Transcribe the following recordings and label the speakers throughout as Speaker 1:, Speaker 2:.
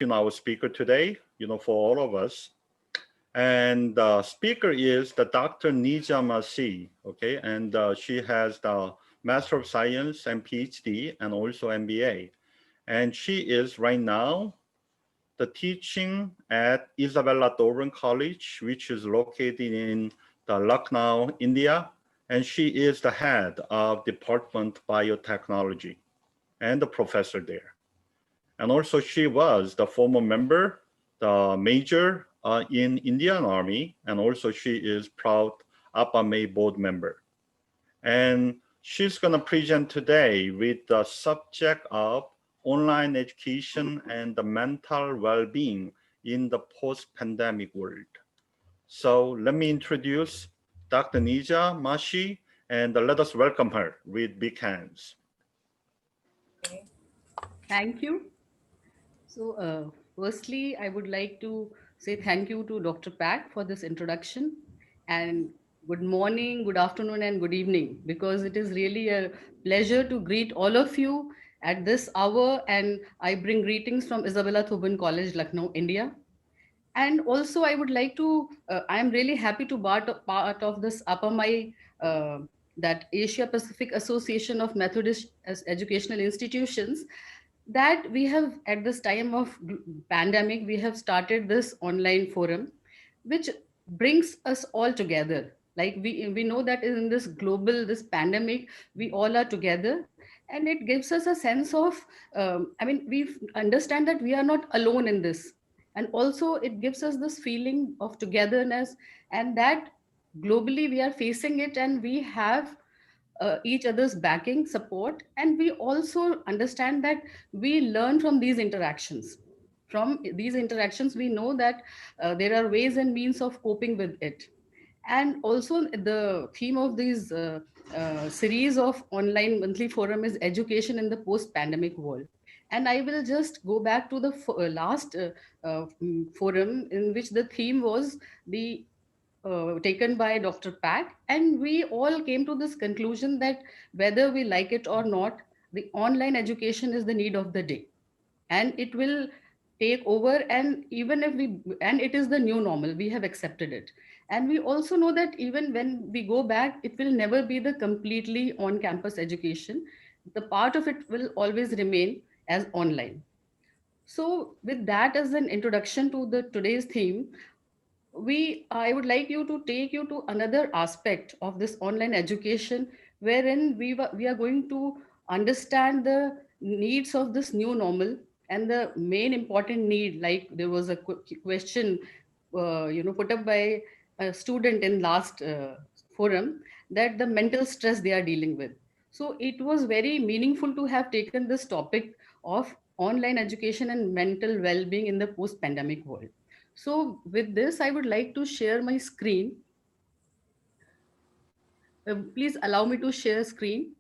Speaker 1: our speaker today, for all of us. And the speaker is the Dr. Nija Masi, okay? And she has the Master of Science and PhD and also MBA. And she is right now the teaching at Isabella Doran College, which is located in the Lucknow, India. And she is the head of Department Biotechnology and the professor there. And also she was the former member, the major in Indian Army, and also she is proud APAMEI board member. And she's gonna present today with the subject of online education and the mental well-being in the post-pandemic world. So let me introduce Dr. Nija Mashi, and let us welcome her with big hands.
Speaker 2: Thank you. So, firstly, I would like to say thank you to Dr. Pat for this introduction, and good morning, good afternoon, and good evening, because it is really a pleasure to greet all of you at this hour. And I bring greetings from Isabella Thuban College, Lucknow, India. And also, I would like to, I am really happy to part of this APAMEI, uh, that Asia Pacific Association of Methodist Educational Institutions, that we have at this time of pandemic, we have started this online forum, which brings us all together. Like we know that in this global, this pandemic, we all are together, and it gives us a sense of, I mean, we understand that we are not alone in this, and also it gives us this feeling of togetherness, and that globally we are facing it, and we have each other's backing support, and we also understand that we learn from these interactions. From these interactions we know that there are ways and means of coping with it. And also the theme of these series of online monthly forum is education in the post pandemic world. And I will just go back to the last forum, in which the theme was the taken by Dr. Pack, and we all came to this conclusion that whether we like it or not, the online education is the need of the day, and it will take over. And even if we, and it is the new normal, we have accepted it. And we also know that even when we go back, it will never be the completely on campus education. The part of it will always remain as online. So with that as an introduction to the today's theme, we I would like you to take you to another aspect of this online education, wherein we are going to understand the needs of this new normal. And the main important need, like there was a question put up by a student in last forum, that the mental stress they are dealing with. So it was very meaningful to have taken this topic of online education and mental well-being in the post pandemic world. So with this, I would like to share my screen. Please allow me to share screen.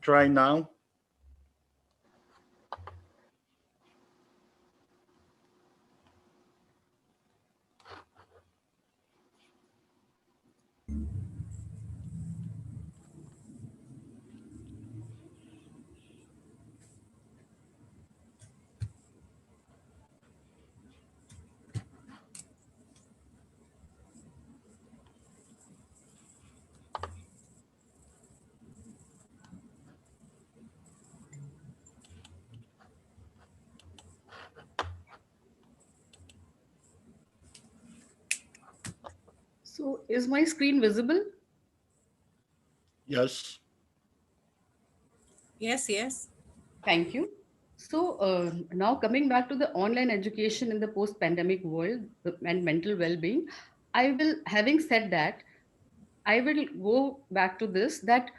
Speaker 1: Try now.
Speaker 2: So is my screen visible?
Speaker 1: Yes.
Speaker 3: Yes, yes.
Speaker 2: Thank you. So now coming back to the online education in the post-pandemic world and mental well-being, I will, having said that, I will go back to this, that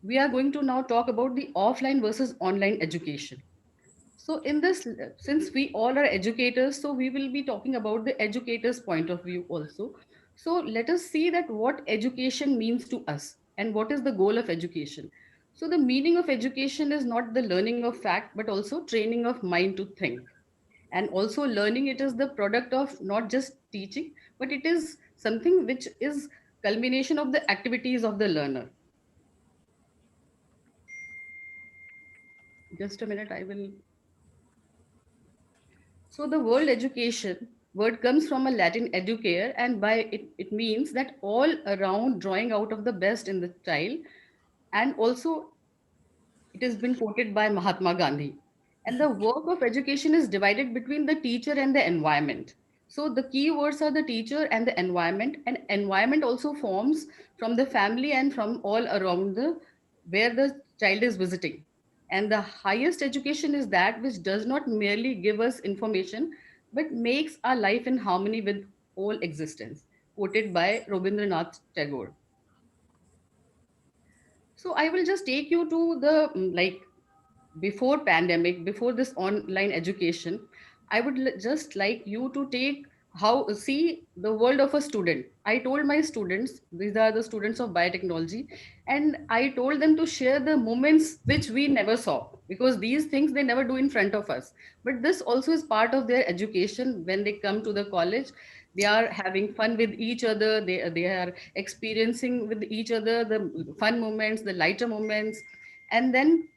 Speaker 2: we are going to now talk about the offline versus online education. So, in this, since we all are educators, so we will be talking about the educator's point of view also. So, let us see that what education means to us and what is the goal of education. So, the meaning of education is not the learning of fact, but also training of mind to think. And also, learning, it is the product of not just teaching, but it is something which is culmination of the activities of the learner. Just a minute, I will. So the word education word comes from a Latin educare, and by it means that all around drawing out of the best in the child. And also it has been quoted by Mahatma Gandhi. And the work of education is divided between the teacher and the environment. So the key words are the teacher and the environment, and environment also forms from the family and from all around the where the child is visiting. And the highest education is that which does not merely give us information, but makes our life in harmony with all existence. Quoted by Rabindranath Tagore. So I will just take you to the like before pandemic, before this online education. I would just like you to take how see the world of a student. I told my students, these are the students of biotechnology, and I told them to share the moments which we never saw, because these things they never do in front of us. But this also is part of their education. When they come to the college, they are having fun with each other, they are experiencing with each other the fun moments, the lighter moments. And then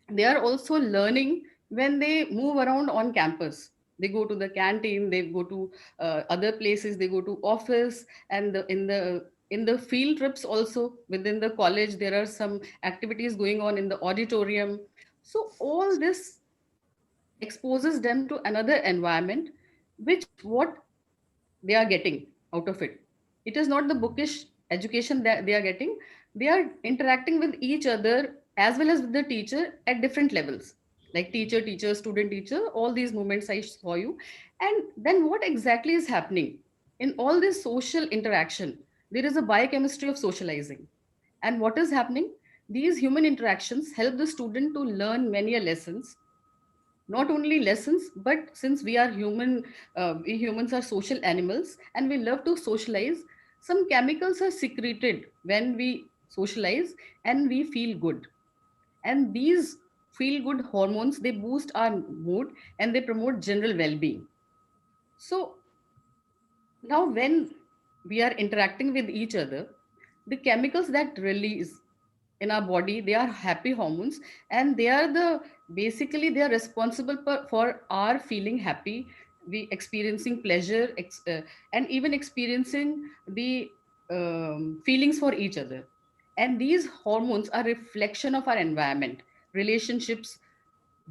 Speaker 2: they are also learning when they move around on campus. They go to the canteen, they go to other places, they go to office, and in the field trips also within the college there are some activities going on in the auditorium. So all this exposes them to another environment, which what they are getting out of it. It is not the bookish education that they are getting. They are interacting with each other as well as with the teacher at different levels, like teacher, teacher, student, teacher, all these moments I saw you. And then what exactly is happening in all this social interaction? There is a biochemistry of socializing. And what is happening? These human interactions help the student to learn many lessons, not only lessons, but since we are human, we humans are social animals and we love to socialize. Some chemicals are secreted when we socialize and we feel good. And these feel good hormones, they boost our mood and they promote general well-being. So now, when we are interacting with each other, the chemicals that release in our body, they are happy hormones, and they are the basically they are responsible for our feeling happy, we experiencing pleasure, and even experiencing the feelings for each other. And these hormones are reflection of our environment, relationships,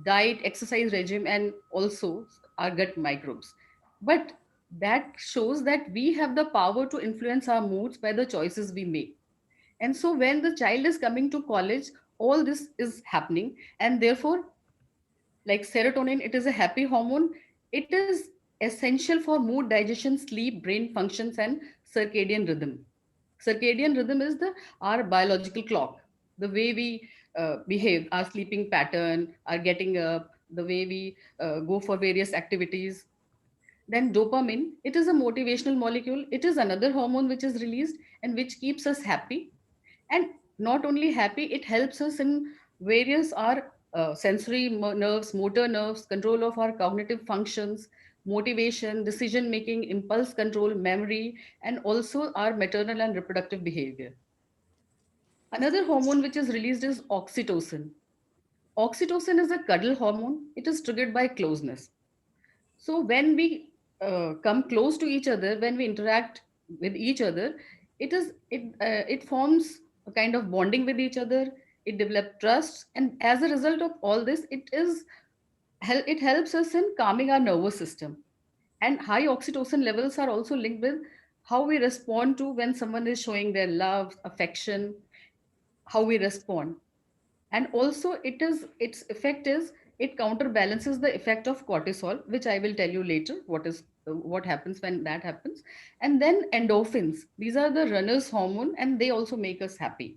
Speaker 2: diet, exercise regime, and also our gut microbes. But that shows that we have the power to influence our moods by the choices we make. And so when the child is coming to college, all this is happening. And therefore, like serotonin, it is a happy hormone. It is essential for mood, digestion, sleep, brain functions, and circadian rhythm. Circadian rhythm is the our biological clock, the way we behave, our sleeping pattern, our getting up, the way we go for various activities. Then dopamine, it is a motivational molecule. It is another hormone which is released and which keeps us happy. And not only happy, it helps us in various our sensory nerves, motor nerves, control of our cognitive functions, motivation, decision making, impulse control, memory, and also our maternal and reproductive behavior. Another hormone which is released is oxytocin. Oxytocin is a cuddle hormone. It is triggered by closeness. So when we come close to each other, when we interact with each other, it forms a kind of bonding with each other. It develops trust, and as a result of all this, it helps us in calming our nervous system. And high oxytocin levels are also linked with how we respond to when someone is showing their love, affection, how we respond. And also its effect is it counterbalances the effect of cortisol, which I will tell you later what happens when that happens. And then endorphins, these are the runners hormone, and they also make us happy.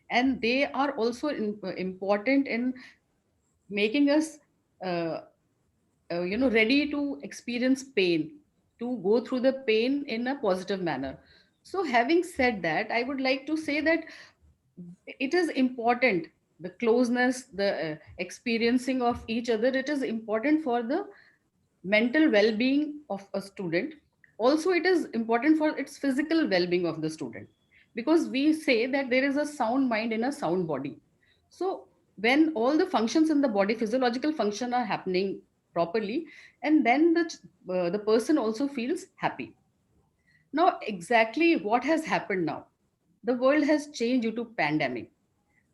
Speaker 2: And they are also important in making us uh, ready to experience pain, to go through the pain in a positive manner. So having said that, I would like to say that it is important, the closeness, the experiencing of each other, it is important for the mental well-being of a student. Also, it is important for its physical well-being of the student, because we say that there is a sound mind in a sound body. So when all the functions in the body, physiological function, are happening properly, and then the person also feels happy. Now, exactly what has happened now? The world has changed due to pandemic,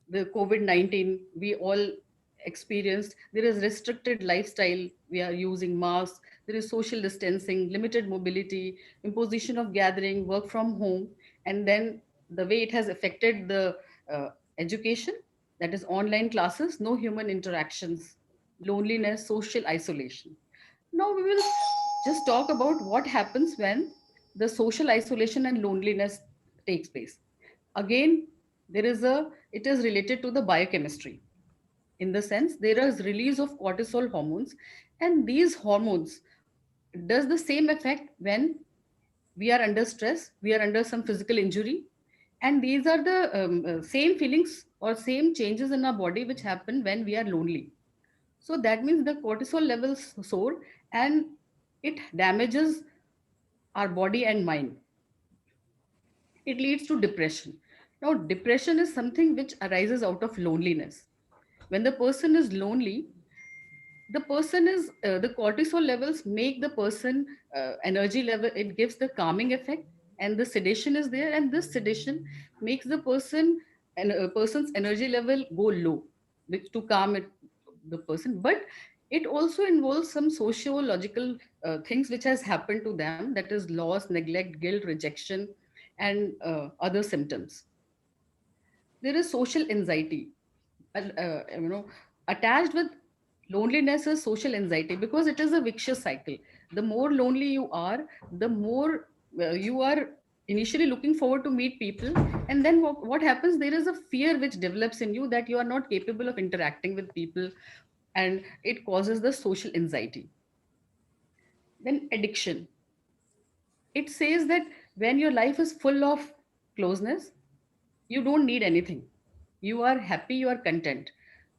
Speaker 2: the COVID-19 we all experienced. There is restricted lifestyle. We are using masks. There is social distancing, limited mobility, imposition of gathering, work from home, and then the way it has affected the uh, education, that is online classes, no human interactions, loneliness, social isolation. Now we will just talk about what happens when the social isolation and loneliness takes place. Again, there is a it is related to the biochemistry, in the sense there is release of cortisol hormones, and these hormones does the same effect when we are under stress, we are under some physical injury, and these are the same feelings or same changes in our body which happen when we are lonely. So that means the cortisol levels soar, and it damages our body and mind. It leads to depression. Now, depression is something which arises out of loneliness. When the person is lonely, the cortisol levels make the person energy level, it gives the calming effect, and the sedation is there, and this sedation makes the person and a person's energy level go low, which to calm it, the person. But it also involves some sociological things which has happened to them, that is loss, neglect, guilt, rejection, and other symptoms. There is social anxiety, attached with loneliness is social anxiety, because it is a vicious cycle. The more lonely you are, the more you are initially looking forward to meet people, and then what happens, there is a fear which develops in you that you are not capable of interacting with people, and it causes the social anxiety. Then addiction, it says that when your life is full of closeness, you don't need anything, you are happy, you are content.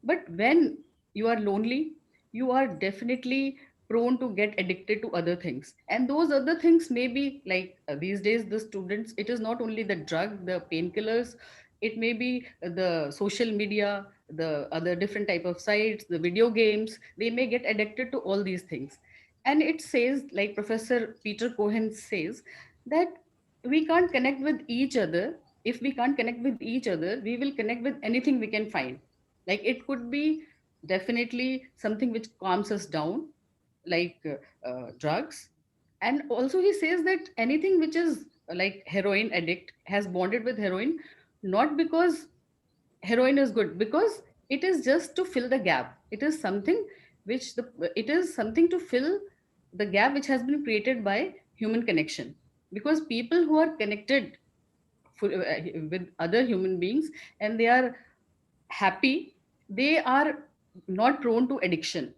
Speaker 2: But when you are lonely, you are definitely prone to get addicted to other things, and those other things may be like these days the students, it is not only the drug, the painkillers, it may be the social media, the other different type of sites, the video games, they may get addicted to all these things. And it says, like Professor Peter Cohen says, that we can't connect with each other. If we can't connect with each other, we will connect with anything we can find. Like it could be definitely something which calms us down, like drugs. And also he says that anything which is like heroin addict has bonded with heroin, not because heroin is good, because it is just to fill the gap. It is something which the it is something to fill the gap which has been created by human connection. Because people who are connected with other human beings and they are happy, they are not prone to addiction.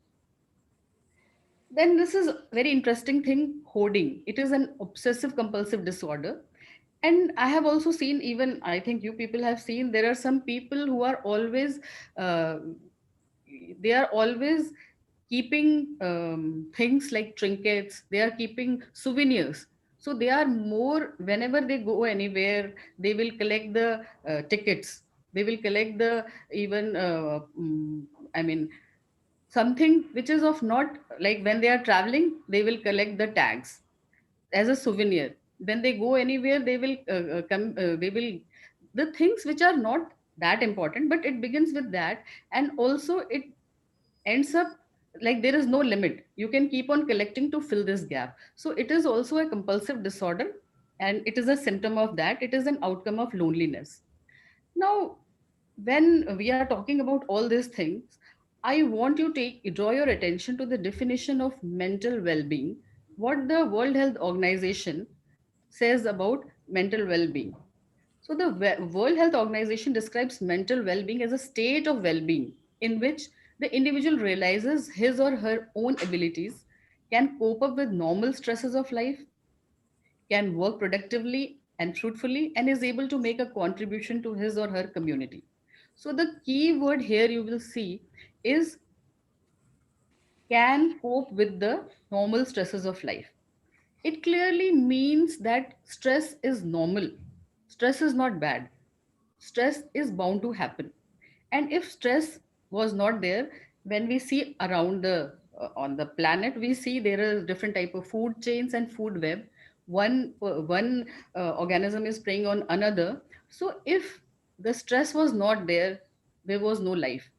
Speaker 2: Then this is very interesting thing, hoarding. It is an obsessive compulsive disorder. And I have also seen, even I think you people have seen, there are some people who are always uh, they are always keeping things like trinkets, they are keeping souvenirs. So they are more, whenever they go anywhere, they will collect the tickets, they will collect the even I mean something which is of not, like when they are traveling, they will collect the tags as a souvenir. When they go anywhere, they will come they will, the things which are not that important, but it begins with that. And also it ends up like there is no limit, you can keep on collecting to fill this gap. So it is also a compulsive disorder, and it is a symptom of that, it is an outcome of loneliness. Now, when we are talking about all these things, I want you to draw your attention to the definition of mental well-being, what the World Health Organization says about mental well-being. So the World Health Organization describes mental well-being as a state of well-being in which the individual realizes his or her own abilities, can cope up with normal stresses of life, can work productively and fruitfully, and is able to make a contribution to his or her community. So the key word here you will see is can cope with the normal stresses of life. It clearly means that stress is normal. Stress is not bad. Stress is bound to happen. And if stress was not there, when we see around the on the planet, we see there are different type of food chains and food web. One organism is preying on another. So if the stress was not there, there was no life.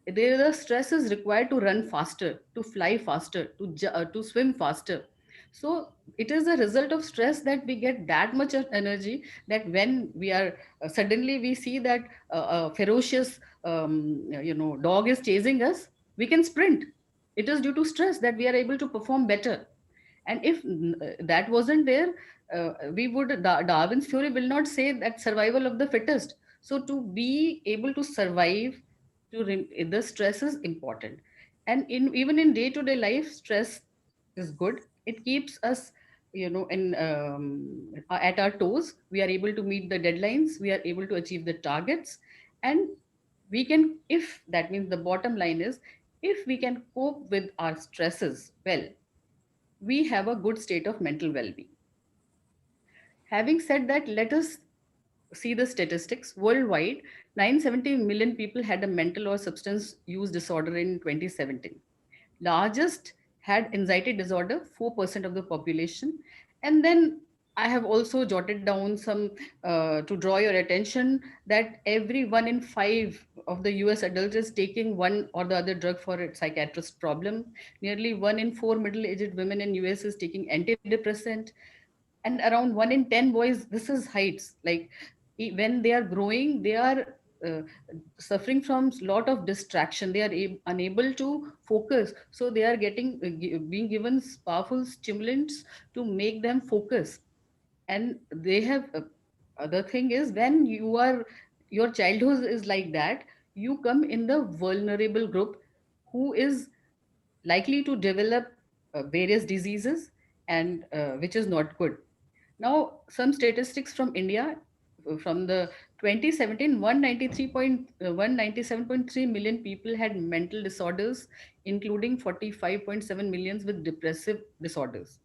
Speaker 2: There the stress is required to run faster, to fly faster, to swim faster. So it is a result of stress that we get that much of energy, that when we are suddenly we see that a ferocious dog is chasing us, we can sprint. It is due to stress that we are able to perform better. And if that wasn't there, Darwin's theory will not say that survival of the fittest. So to be able to survive, the stress is important. And in even in day to day life, stress is good. It keeps us, in at our toes. We are able to meet the deadlines, we are able to achieve the targets. And we can, if that means, the bottom line is, if we can cope with our stresses well, we have a good state of mental well-being. Having said that, let us see the statistics. Worldwide, 970 million people had a mental or substance use disorder in 2017. Largest had anxiety disorder, 4% of the population. And then I have also jotted down some to draw your attention that every 1 in 5 of the US adults is taking one or the other drug for a psychiatrist problem. Nearly 1 in 4 middle-aged women in US is taking antidepressant, and around 1 in 10 boys, this is heights. Like when they are growing, they are uh, suffering from lot of distraction. They are unable to focus, so they are getting being given powerful stimulants to make them focus. And they have other thing is, when you are, your childhood is like that, you come in the vulnerable group who is likely to develop various diseases, and which is not good. Now, some statistics from India from the 2017, 197.3 million people had mental disorders, including 45.7 millions with depressive disorders.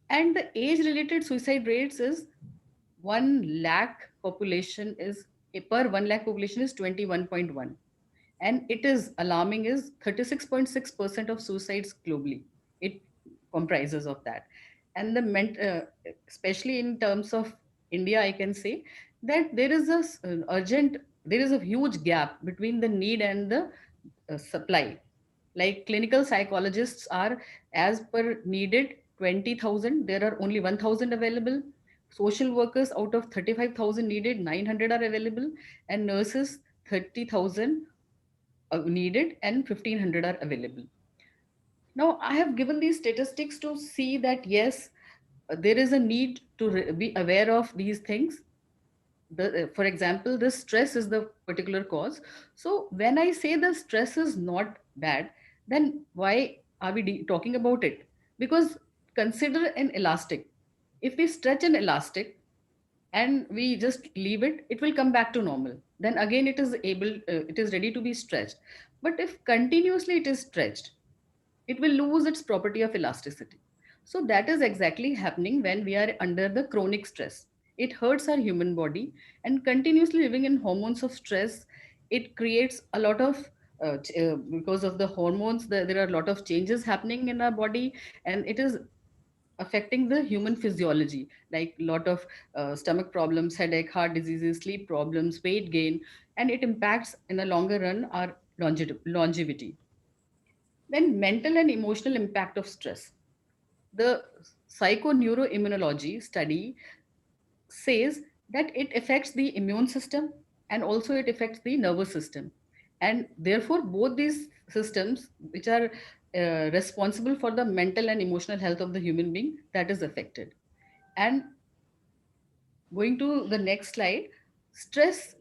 Speaker 2: And the age-related suicide rates is 1 lakh population is per 1 lakh population is 21.1. And it is alarming is 36.6% of suicides globally. It comprises of that. And especially in terms of India, I can say that there is there is a huge gap between the need and the supply. Like clinical psychologists are, as per needed 20,000, there are only 1,000 available. Social workers, out of 35,000 needed, 900 are available. And nurses, 30,000 needed, and 1,500 are available. Now, I have given these statistics to see that yes, there is a need to be aware of these things. For example, the stress is the particular cause. So when I say the stress is not bad, then why are we talking about it? Because consider an elastic. If we stretch an elastic and we just leave it, it will come back to normal. Then again it is ready to be stretched. But if continuously it is stretched, it will lose its property of elasticity. So that is exactly happening when we are under the chronic stress. It hurts our human body, and continuously living in hormones of stress, it creates a lot of because of the hormones, there are a lot of changes happening in our body, and it is affecting the human physiology, like a lot of stomach problems, headache, heart diseases, sleep problems, weight gain, and it impacts in the longer run our longevity. Then mental and emotional impact of stress. The psychoneuroimmunology study says that it affects the immune system, and also it affects the nervous system. And therefore, both these systems, which are responsible for the mental and emotional health of the human being, that is affected. And going to the next slide, stress.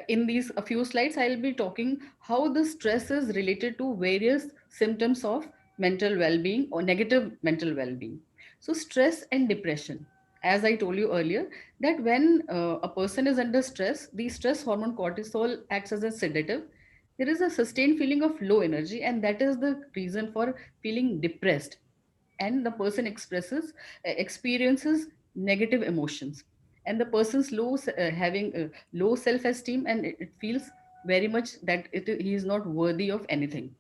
Speaker 2: In these a few slides, I'll be talking how the stress is related to various symptoms of mental well-being or negative mental well-being. So stress and depression, as I told you earlier, that when a person is under stress, the stress hormone cortisol acts as a sedative. There is a sustained feeling of low energy, and that is the reason for feeling depressed. and the person experiences negative emotions, and the person's having low self esteem, and it feels very much that he is not worthy of anything.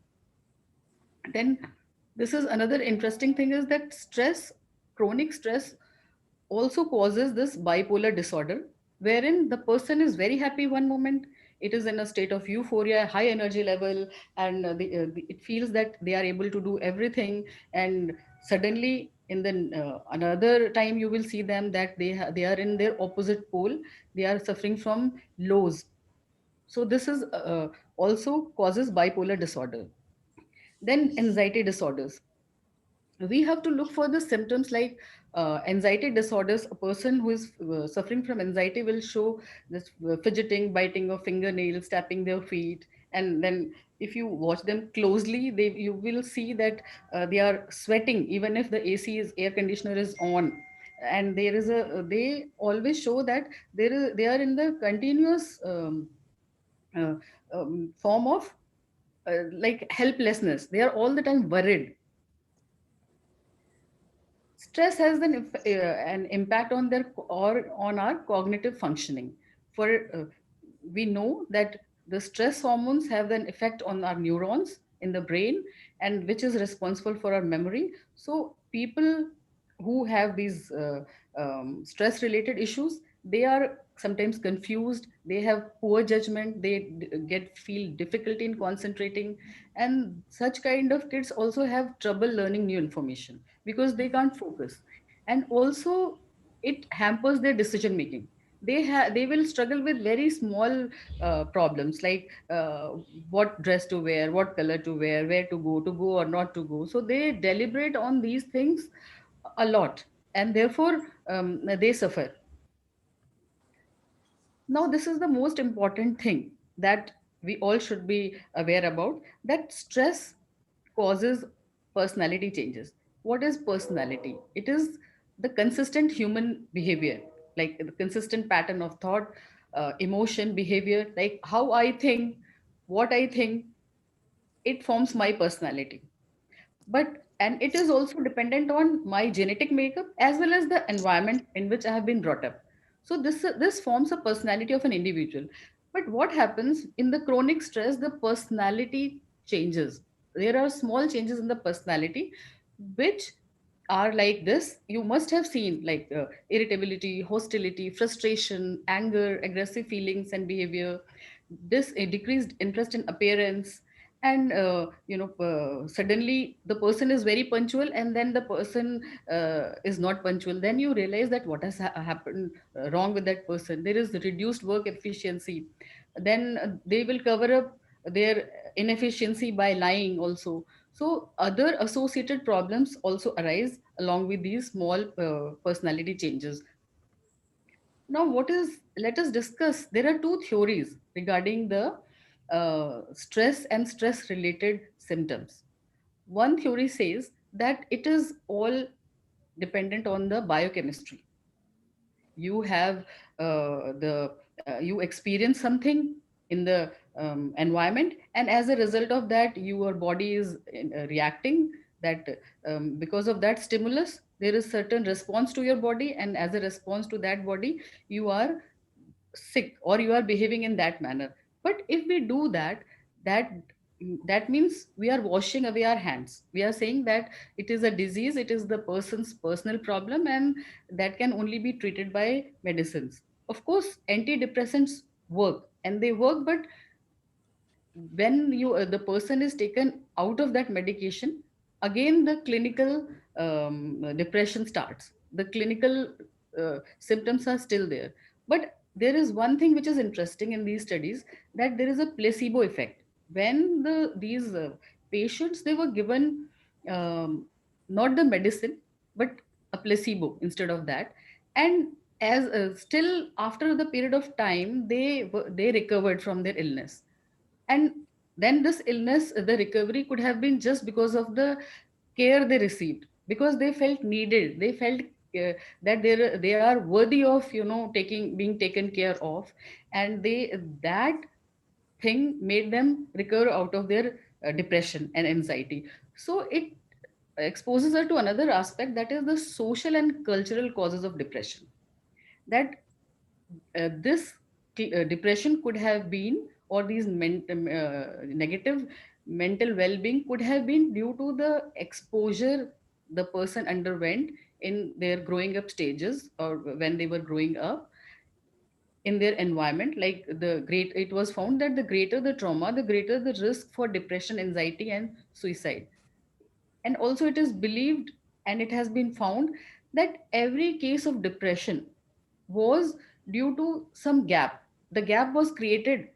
Speaker 2: Then this is another interesting thing, is that chronic stress also causes this bipolar disorder, wherein the person is very happy one moment, it is in a state of euphoria, high energy level, and it feels that they are able to do everything, and suddenly in the another time you will see them that they are in their opposite pole, they are suffering from lows. So this is also causes bipolar disorder. Then anxiety disorders, we have to look for the symptoms like anxiety disorders. A person who is suffering from anxiety will show this fidgeting, biting of fingernails, tapping their feet, and then if you watch them closely, you will see that they are sweating even if the air conditioner is on, and they always show that they are in the continuous uh, form of like helplessness, they are all the time worried. Stress has an impact on or on our cognitive functioning. For we know that the stress hormones have an effect on our neurons in the brain, and which is responsible for our memory. So people who have these stress related issues, they are sometimes confused, they have poor judgment, they get feel difficulty in concentrating, and such kind of kids also have trouble learning new information because they can't focus. And also it hampers their decision making. They will struggle with very small problems like what dress to wear, what color to wear, where to go or not to go. So they deliberate on these things a lot, and therefore they suffer. Now this is the most important thing that we all should be aware about, that stress causes personality changes. What is personality? It is the consistent human behavior, like the consistent pattern of thought, emotion, behavior, like how I think, what I think, it forms my personality. But and it is also dependent on my genetic makeup as well as the environment in which I have been brought up. So this forms a personality of an individual. But what happens in the chronic stress, the personality changes. There are small changes in the personality which are like this. You must have seen like irritability, hostility, frustration, anger, aggressive feelings and behavior, this decreased interest in appearance, and suddenly the person is very punctual and then the person is not punctual. Then you realize that what has happened wrong with that person. There is reduced work efficiency. Then they will cover up their inefficiency by lying also. So other associated problems also arise along with these small personality changes. Now what is let us discuss, there are two theories regarding the stress and stress related symptoms. One theory says that it is all dependent on the biochemistry. You have you experience something in the environment, and as a result of that your body is reacting that because of that stimulus there is certain response to your body, and as a response to that body you are sick or you are behaving in that manner. But if we do that, that that means we are washing away our hands. We are saying that it is a disease, it is the person's personal problem, and that can only be treated by medicines. Of course antidepressants work and they work, but when the person is taken out of that medication, again the clinical depression starts. The clinical symptoms are still there. But there is one thing which is interesting in these studies, that there is a placebo effect. When these patients, they were given um, not the medicine but a placebo instead of that, and as still after the period of time they recovered from their illness. And then this illness, the recovery could have been just because of the care they received, because they felt needed, they felt that they are worthy of taking being taken care of, and they that thing made them recover out of their depression and anxiety. So exposes her to another aspect, that is the social and cultural causes of depression. That this depression could have been, or these negative mental well-being could have been due to the exposure the person underwent in their growing up stages, or when they were growing up in their environment. Like the great, it was found that the greater the trauma, the greater the risk for depression, anxiety, and suicide. And also, it is believed and it has been found that every case of depression was due to some gap. The gap was created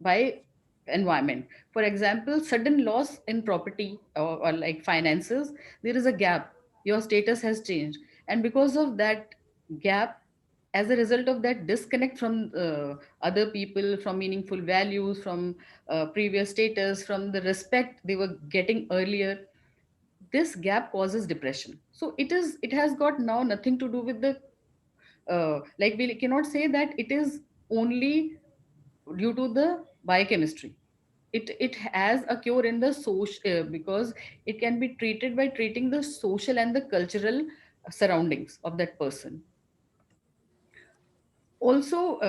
Speaker 2: by environment. For example, sudden loss in property, or like finances, there is a gap. Your status has changed. And because of that gap, as a result of that disconnect from other people, from meaningful values, from previous status, from the respect they were getting earlier, this gap causes depression. So it has got now nothing to do with the like, we cannot say that it is only due to the biochemistry. It has a cure in the social, because it can be treated by treating the social and the cultural surroundings of that person. Also,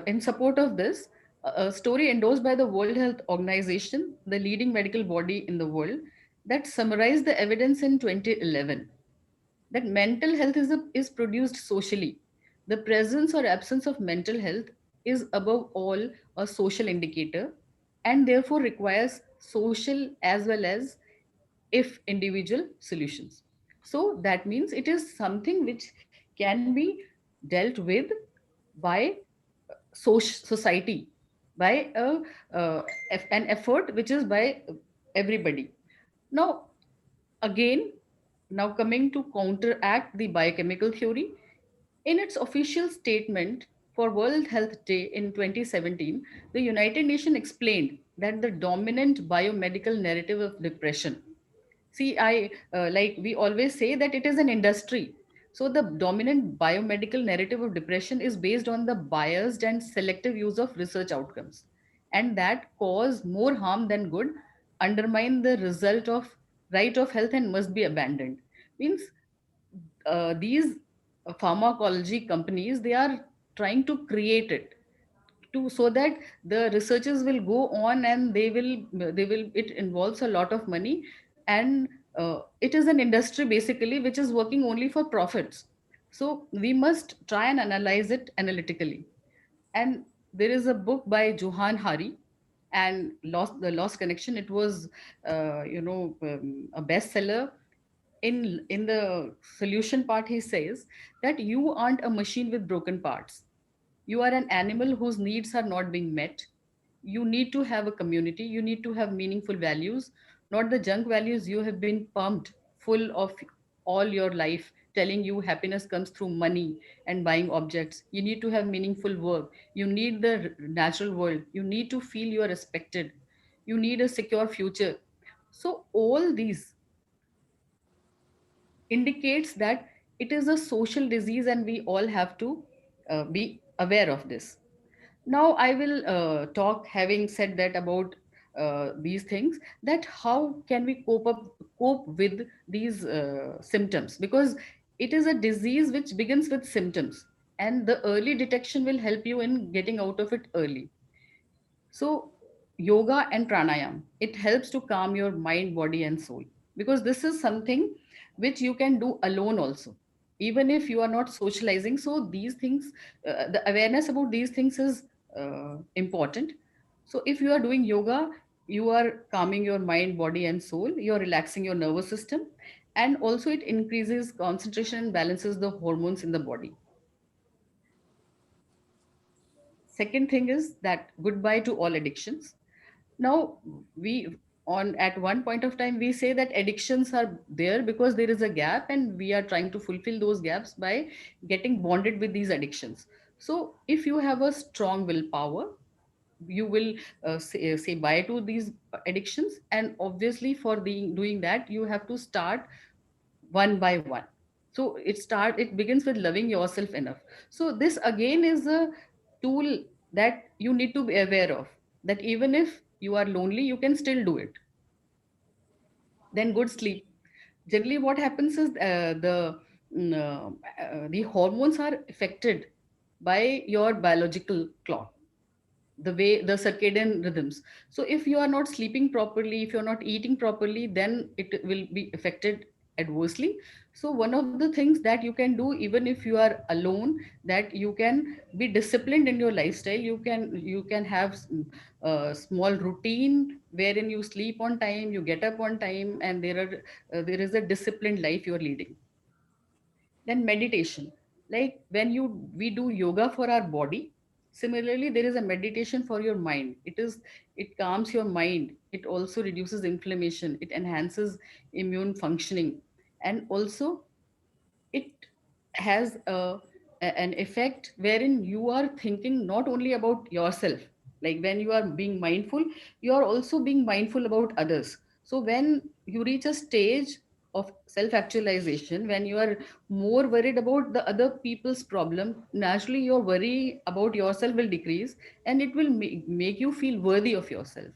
Speaker 2: in support of this, a story endorsed by the World Health Organization, the leading medical body in the world, that summarized the evidence in 2011, that mental health is produced socially. The presence or absence of mental health is above all a social indicator, and therefore requires social as well as if individual solutions. So that means it is something which can be dealt with by society, by an effort which is by everybody. Now, again, now coming to counteract the biochemical theory, in its official statement for World Health Day in 2017, the United Nations explained that the dominant biomedical narrative of depression. See, I like we always say that it is an industry. So the dominant biomedical narrative of depression is based on the biased and selective use of research outcomes, and that cause more harm than good, undermine the result of right of health, and must be abandoned. Means these pharmacology companies, they are trying to create it to, so that the researchers will go on, and they will it involves a lot of money. And it is an industry basically which is working only for profits. So we must try and analyze it analytically. And there is a book by Johan Hari, and Lost Connection. It was a bestseller. In the solution part, he says that you aren't a machine with broken parts. You are an animal whose needs are not being met. You need to have a community. You need to have meaningful values, not the junk values you have been pumped full of all your life, telling you happiness comes through money and buying objects. You need to have meaningful work. You need the natural world. You need to feel you are respected. You need a secure future. So, all these indicates that it is a social disease, and we all have to be aware of this. Now I will talk, having said that, about these things, that how can we cope with these symptoms, because it is a disease which begins with symptoms, and the early detection will help you in getting out of it early. So, yoga and pranayam, it helps to calm your mind, body, and soul, because this is something which you can do alone also, even if you are not socializing. So, these things, the awareness about these things is important. So, if you are doing yoga, you are calming your mind, body, and soul, you are relaxing your nervous system, and also it increases concentration and balances the hormones in the body. Second thing is that goodbye to all addictions. Now, we on at one point of time we say that addictions are there because there is a gap, and we are trying to fulfill those gaps by getting bonded with these addictions. So if you have a strong willpower, you will say bye to these addictions. And obviously, for doing that, you have to start one by one. So it begins with loving yourself enough. So this again is a tool that you need to be aware of, that even if you are lonely, you can still do it. Then good sleep. generally what happens is the hormones are affected by your biological clock, the way the circadian rhythms. So if you are not sleeping properly, if you're not eating properly, then it will be affected adversely. So one of the things that you can do, even if you are alone, that you can be disciplined in your lifestyle. You can have a small routine wherein you sleep on time, you get up on time, and there is a disciplined life you are leading. Then meditation, like when you we do yoga for our body, similarly there is a meditation for your mind. It calms your mind, it also reduces inflammation, it enhances immune functioning, and also it has an effect wherein you are thinking not only about yourself. Like when you are being mindful, you are also being mindful about others. So when you reach a stage of self actualization, when you are more worried about the other people's problem, naturally your worry about yourself will decrease, and it will make you feel worthy of yourself.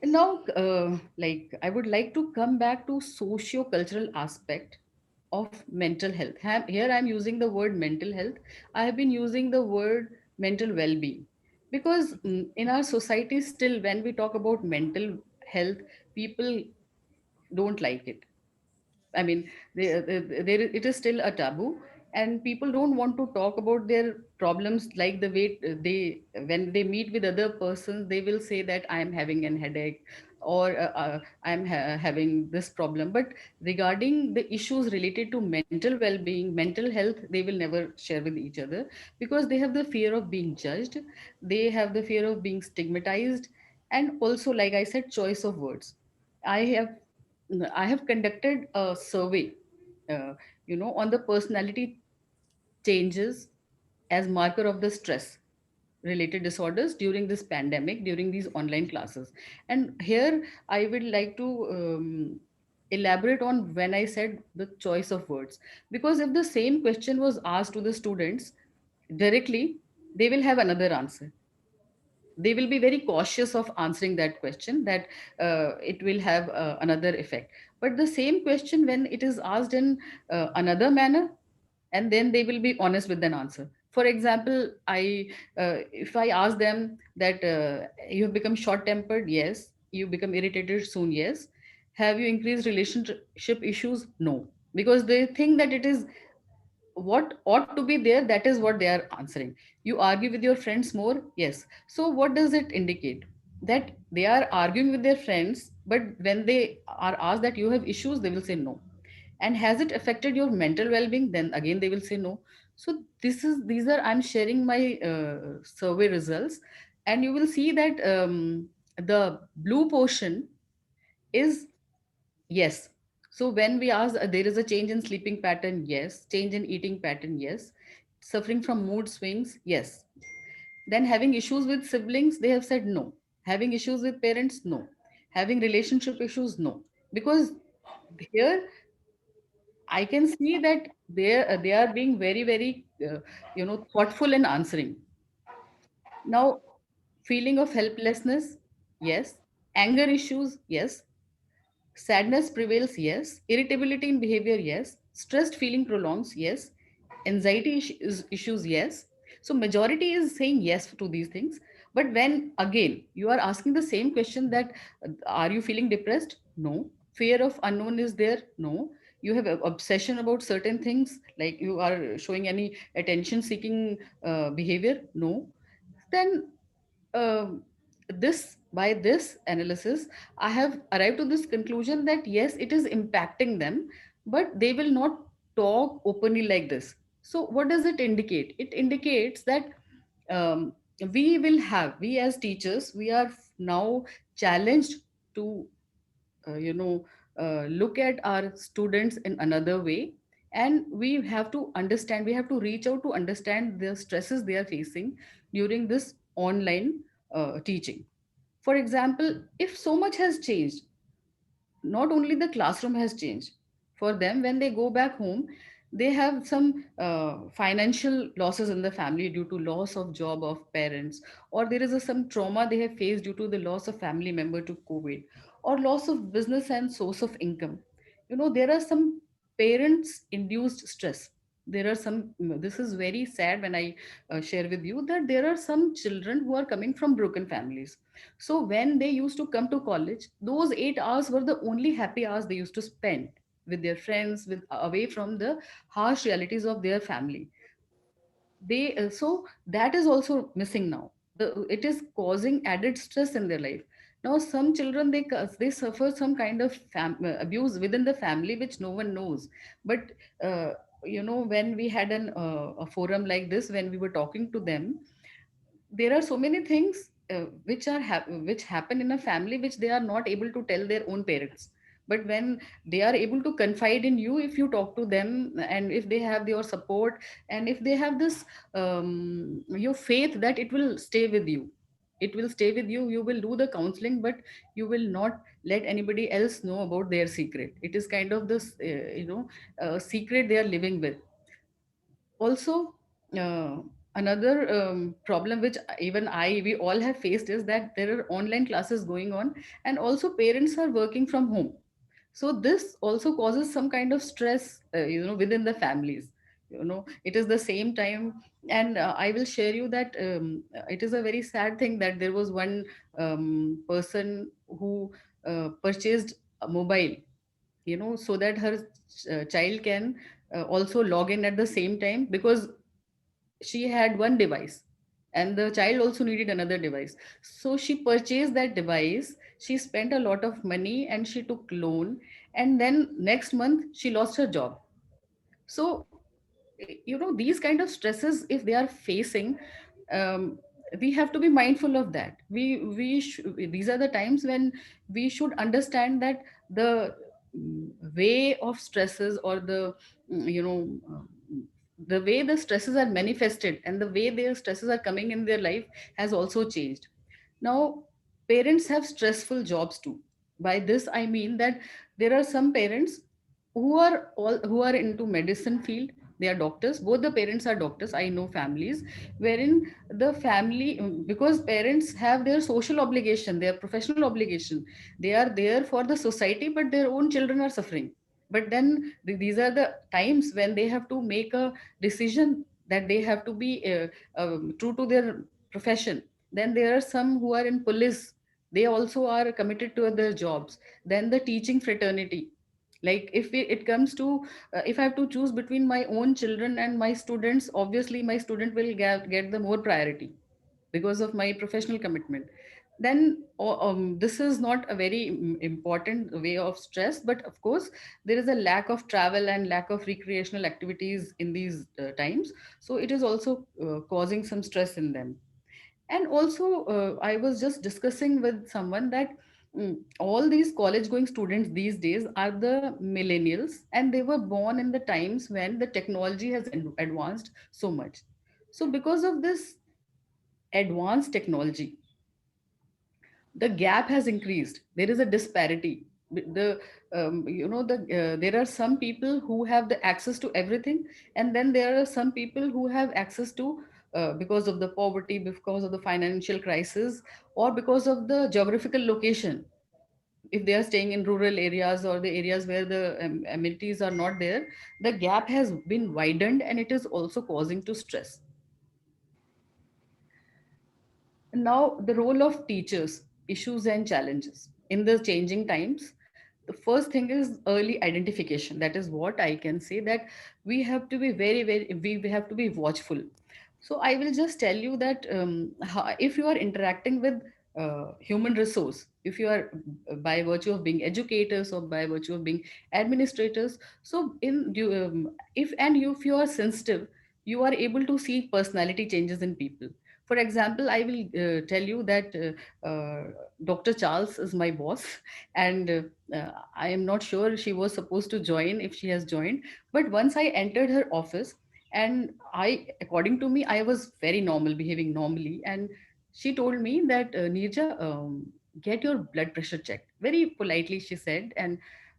Speaker 2: And now, I would like to come back to socio-cultural aspect of mental health. Here, I'm using the word mental health. I have been using the word mental well-being because in our society, still, when we talk about mental health, people don't like it. I mean, it is still a taboo, and people don't want to talk about their problems. Like the way when they meet with other persons, they will say that I am having an headache, or I am having this problem. But regarding the issues related to mental well-being, mental health, they will never share with each other because they have the fear of being judged, they have the fear of being stigmatized, and also, like I said, choice of words. I have I have conducted a survey, uh, on the personality changes as marker of the stress related disorders during this pandemic, during these online classes. And here I would like to elaborate on when I said the choice of words, because if the same question was asked to the students directly, they will have another answer. They will be very cautious of answering that question, that it will have another effect. But the same question, when it is asked in another manner, and then they will be honest with an answer. For example, if I ask them that you have become short tempered, yes. You become irritated soon, yes. Have you increased relationship issues? No. Because they think that it is what ought to be there, that is what they are answering. You argue with your friends more, yes. So what does it indicate? That they are arguing with their friends, but when they are asked that you have issues, they will say no. And has it affected your mental well-being? Then again they will say no. So these are, I'm sharing my survey results, and you will see that the blue portion is yes. So when we ask, there is a change in sleeping pattern, yes. Change in eating pattern, yes. Suffering from mood swings, yes. Then having issues with siblings, they have said no. Having issues with parents, no. Having relationship issues, no. Because here I can see that they are being very very thoughtful in answering. Now, feeling of helplessness, yes. Anger issues, yes. Sadness prevails, yes. Irritability in behavior, yes. Stressed feeling prolongs, yes. Anxiety issues, yes. So majority is saying yes to these things. But when again you are asking the same question, that are you feeling depressed? No. Fear of unknown is there? No. You have obsession about certain things, like you are showing any attention seeking behavior? No. Then um this by this analysis, I have arrived to this conclusion that yes, it is impacting them, but they will not talk openly like this. So what does it indicate? It indicates that um, we as teachers, we are now challenged to look at our students in another way, and we have to reach out to understand the stresses they are facing during this online teaching. For example, if so much has changed, not only the classroom has changed for them, when they go back home, they have some financial losses in the family due to loss of job of parents, or there is some trauma they have faced due to the loss of family member to COVID, or loss of business and source of income. There are some parents induced stress. There are some, this is very sad when I share with you that there are some children who are coming from broken families. So when they used to come to college, those 8 hours were the only happy hours they used to spend with their friends, with away from the harsh realities of their family. They So that is also missing now. It is causing added stress in their life. Now some children, they suffer some kind of abuse within the family which no one knows. But uh, when we had a forum like this, when we were talking to them, there are so many things which happen in a family which they are not able to tell their own parents. But when they are able to confide in you, if you talk to them, and if they have your support, and if they have this your faith that it will stay with you, it will stay with you. You will do the counseling, but you will not let anybody else know about their secret. It is kind of this secret they are living with. Also, uh, another problem which even I we all have faced is that there are online classes going on, and also parents are working from home. So this also causes some kind of stress within the families. It is the same time. And I will share you that it is a very sad thing that there was one person who purchased a mobile, so that her child can also log in at the same time, because she had one device and the child also needed another device. So she purchased that device, she spent a lot of money, and she took loan, and then next month she lost her job. So these kind of stresses, if they are facing, um, we have to be mindful of that. These are the times when we should understand that the way of stresses, or mm, you know um, the way the stresses are manifested and the way their stresses are coming in their life has also changed. Now parents have stressful jobs too. By this I mean that there are some parents who are into medicine field. They are doctors, both the parents are doctors. I know families wherein the family, because parents have their social obligation, their professional obligation, they are there for the society, but their own children are suffering. But then these are the times when they have to make a decision that they have to be true to their profession. Then there are some who are in police, they also are committed to their jobs. Then the teaching fraternity, like if it comes to if I have to choose between my own children and my students, obviously my student will get the more priority because of my professional commitment. Then this is not a very important way of stress. But of course there is a lack of travel and lack of recreational activities in these times, so it is also causing some stress in them. And also I was just discussing with someone that all these college going students these days are the millennials, and they were born in the times when the technology has advanced so much. So because of this advanced technology, the gap has increased. There is a disparity. There are some people who have the access to everything, and then there are some people who have access to because of the poverty, because of the financial crisis, or because of the geographical location. If they are staying in rural areas or the areas where the amenities are not there, the gap has been widened, and it is also causing to stress. Now, the role of teachers, issues and challenges in the changing times. The first thing is early identification. That is what I can say, that we have to be we have to be watchful. So I will just tell you that if you are interacting with human resource, if you are by virtue of being educators or by virtue of being administrators, so if you are sensitive, you are able to see personality changes in people. For example, I will tell you that Dr. Charles is my boss, and I am not sure she was supposed to join, if she has joined. But once I entered her office, and according to me, I was very normal, behaving normally, and she told me that Nirja, get your blood pressure checked. Very politely, she said, and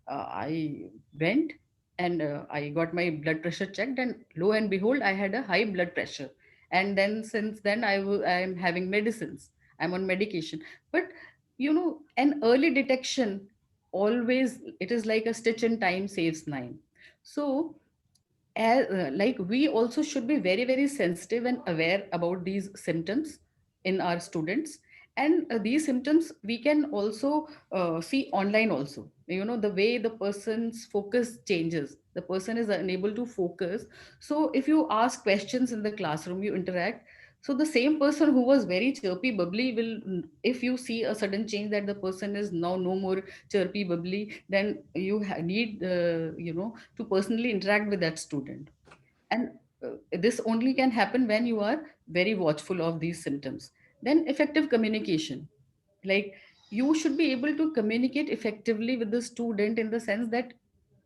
Speaker 2: I went and I got my blood pressure checked, and lo and behold, I had a high blood pressure. And then since then I am having medicines, I'm on medication. But an early detection, always it is like a stitch in time saves nine. So like we also should be very very sensitive and aware about these symptoms in our students. And these symptoms we can also see online also. The way the person's focus changes, the person is unable to focus. So if you ask questions in the classroom, you interact, so the same person who was very chirpy bubbly will, if you see a sudden change that the person is now no more chirpy bubbly, then you need to personally interact with that student. And this only can happen when you are very watchful of these symptoms. Then effective communication, like you should be able to communicate effectively with the student, in the sense that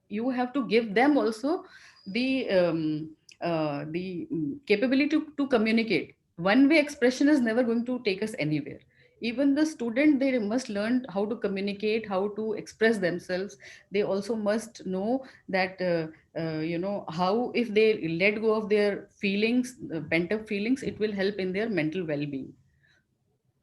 Speaker 2: you have to give them also the capability to communicate. One way expression is never going to take us anywhere. Even the student, they must learn how to communicate, how to express themselves. They also must know that how, if they let go of their feelings, pent up feelings, it will help in their mental well-being.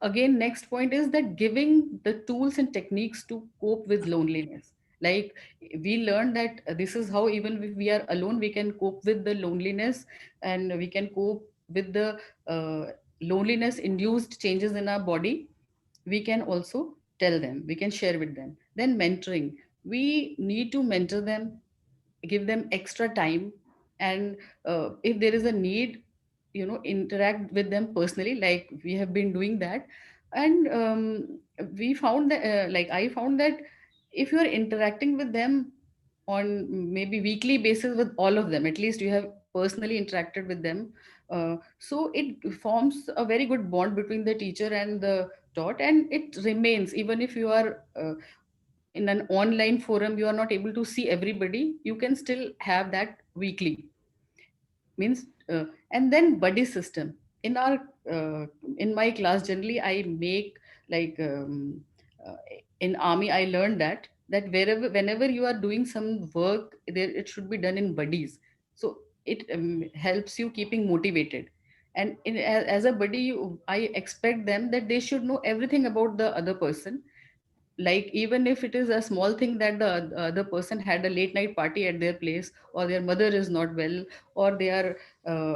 Speaker 2: Again, next point is that giving the tools and techniques to cope with loneliness. Like we learned that this is how, even if we are alone, we can cope with the loneliness, and we can cope with the uh, loneliness induced changes in our body. We can also tell them, we can share with them. Then mentoring, we need to mentor them, give them extra time. And if there is a need, interact with them personally, like we have been doing that. And we found that like I found that if you are interacting with them on maybe weekly basis, with all of them, at least you have personally interacted with them, so it forms a very good bond between the teacher and the taught, and it remains. Even if you are in an online forum, you are not able to see everybody, you can still have that weekly. Means and then buddy system in our uh, in my class, generally I make like uh, in army I learned that whenever you are doing some work there, it should be done in buddies. So it helps you keeping motivated. And as a buddy, I expect them that they should know everything about the other person. Like even if it is a small thing that the other person had a late night party at their place, or their mother is not well, or they are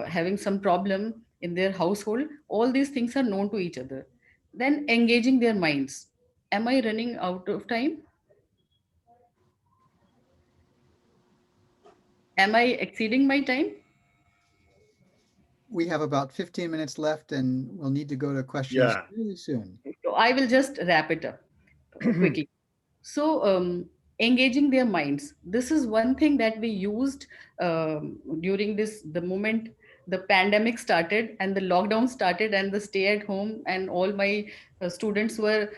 Speaker 2: having some problem in their household, all these things are known to each other. Then engaging their minds. Am I running out of time? Am I exceeding my time?
Speaker 3: We have about 15 minutes left and we'll need to go to questions
Speaker 1: Yeah.
Speaker 3: really soon.
Speaker 2: So I will just wrap it up quickly. So, engaging their minds. This is one thing that we used during the moment the pandemic started and the lockdown started and the stay at home, and all my students were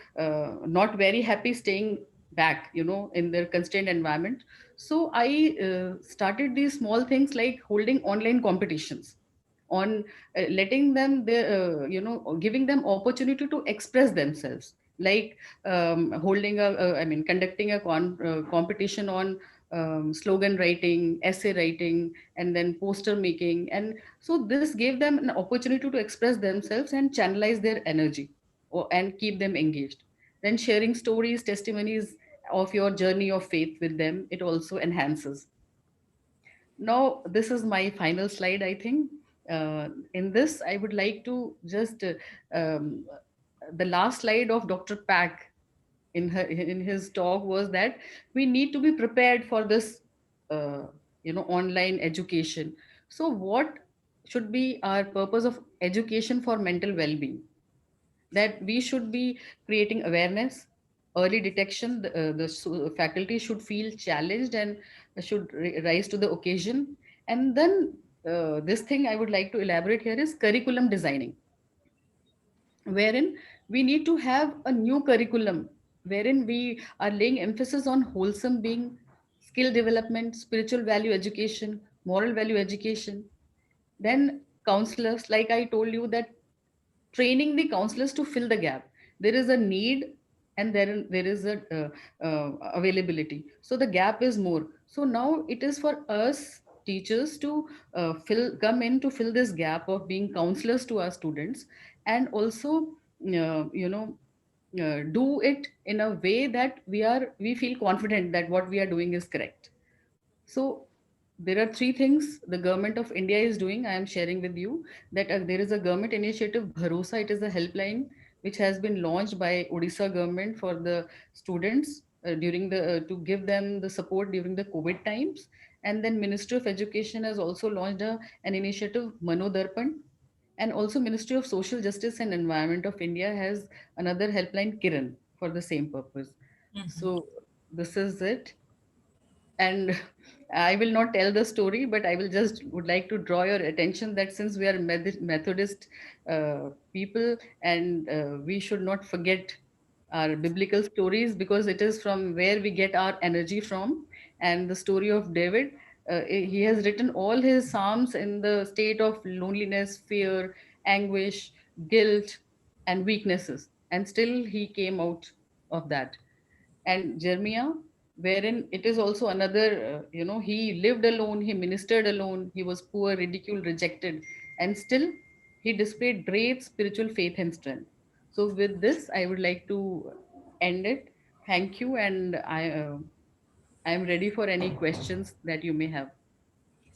Speaker 2: not very happy staying back, in their constrained environment. So I started these small things like holding online competitions, on letting them the giving them opportunity to express themselves, like holding I mean conducting a competition on slogan writing, essay writing, and then poster making. And so this gave them an opportunity to express themselves and channelize their energy, and keep them engaged. Then sharing stories, testimonies of your journey of faith with them, it also enhances. Now, this is my final slide, I think. In this, I would like to just the last slide of Dr. Pack in his talk was that we need to be prepared for this, uh, online education. So, what should be our purpose of education for mental well-being? That we should be creating awareness, early detection. The faculty should feel challenged and should rise to the occasion. And then this thing I would like to elaborate here is curriculum designing, wherein we need to have a new curriculum wherein we are laying emphasis on wholesome being, skill development, spiritual value education, moral value education. Then counselors, like I told you, that training the counselors to fill the gap. There is a need, and there is a availability, so the gap is more. So now it is for us teachers to come in to fill this gap of being counselors to our students. And also, you know do it in a way that we feel confident that what we are doing is correct. So there are three things the government of India is doing. I am sharing with you that there is a government initiative, Bharosa. It is a helpline which has been launched by Odisha government for the students during the to give them the support during the COVID times. And then Ministry of Education has also launched an initiative, Mano Darpan. And also Ministry of Social Justice and Environment of India has another helpline, Kiran, for the same purpose.
Speaker 4: Mhm.
Speaker 2: So this is it. And I will not tell the story, but I will just would like to draw your attention that since we are Methodist people, and we should not forget our biblical stories, because it is from where we get our energy from. And the story of David, he has written all his psalms in the state of loneliness, fear, anguish, guilt, and weaknesses, and still he came out of that. And Jeremiah, wherein it is also another, he lived alone, he ministered alone, he was poor, ridiculed, rejected, and still he displayed great spiritual faith and strength. So, with this, I would like to end it. Thank you, and I am ready for any questions that you may have.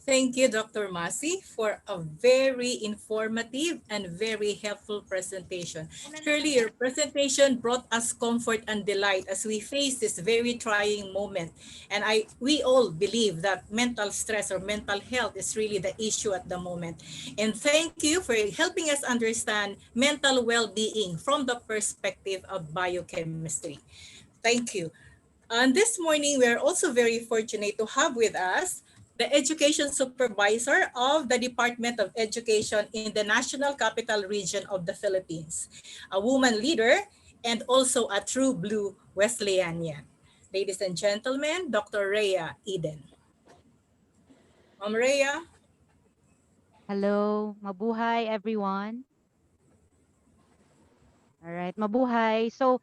Speaker 4: Thank you, Dr. Masi, for a very informative and very helpful presentation. Surely your presentation brought us comfort and delight as we face this very trying moment. And we all believe that mental stress or mental health is really the issue at the moment. And thank you for helping us understand mental well-being from the perspective of biochemistry. Thank you. And this morning, we are also very fortunate to have with us the education supervisor of the Department of Education in the National Capital Region of the Philippines, a woman leader, and also a true blue Wesleyanian. Ladies and gentlemen, Dr. Rhea Eden. Ma'am Rhea,
Speaker 5: Hello, mabuhay everyone. All right, mabuhay. So,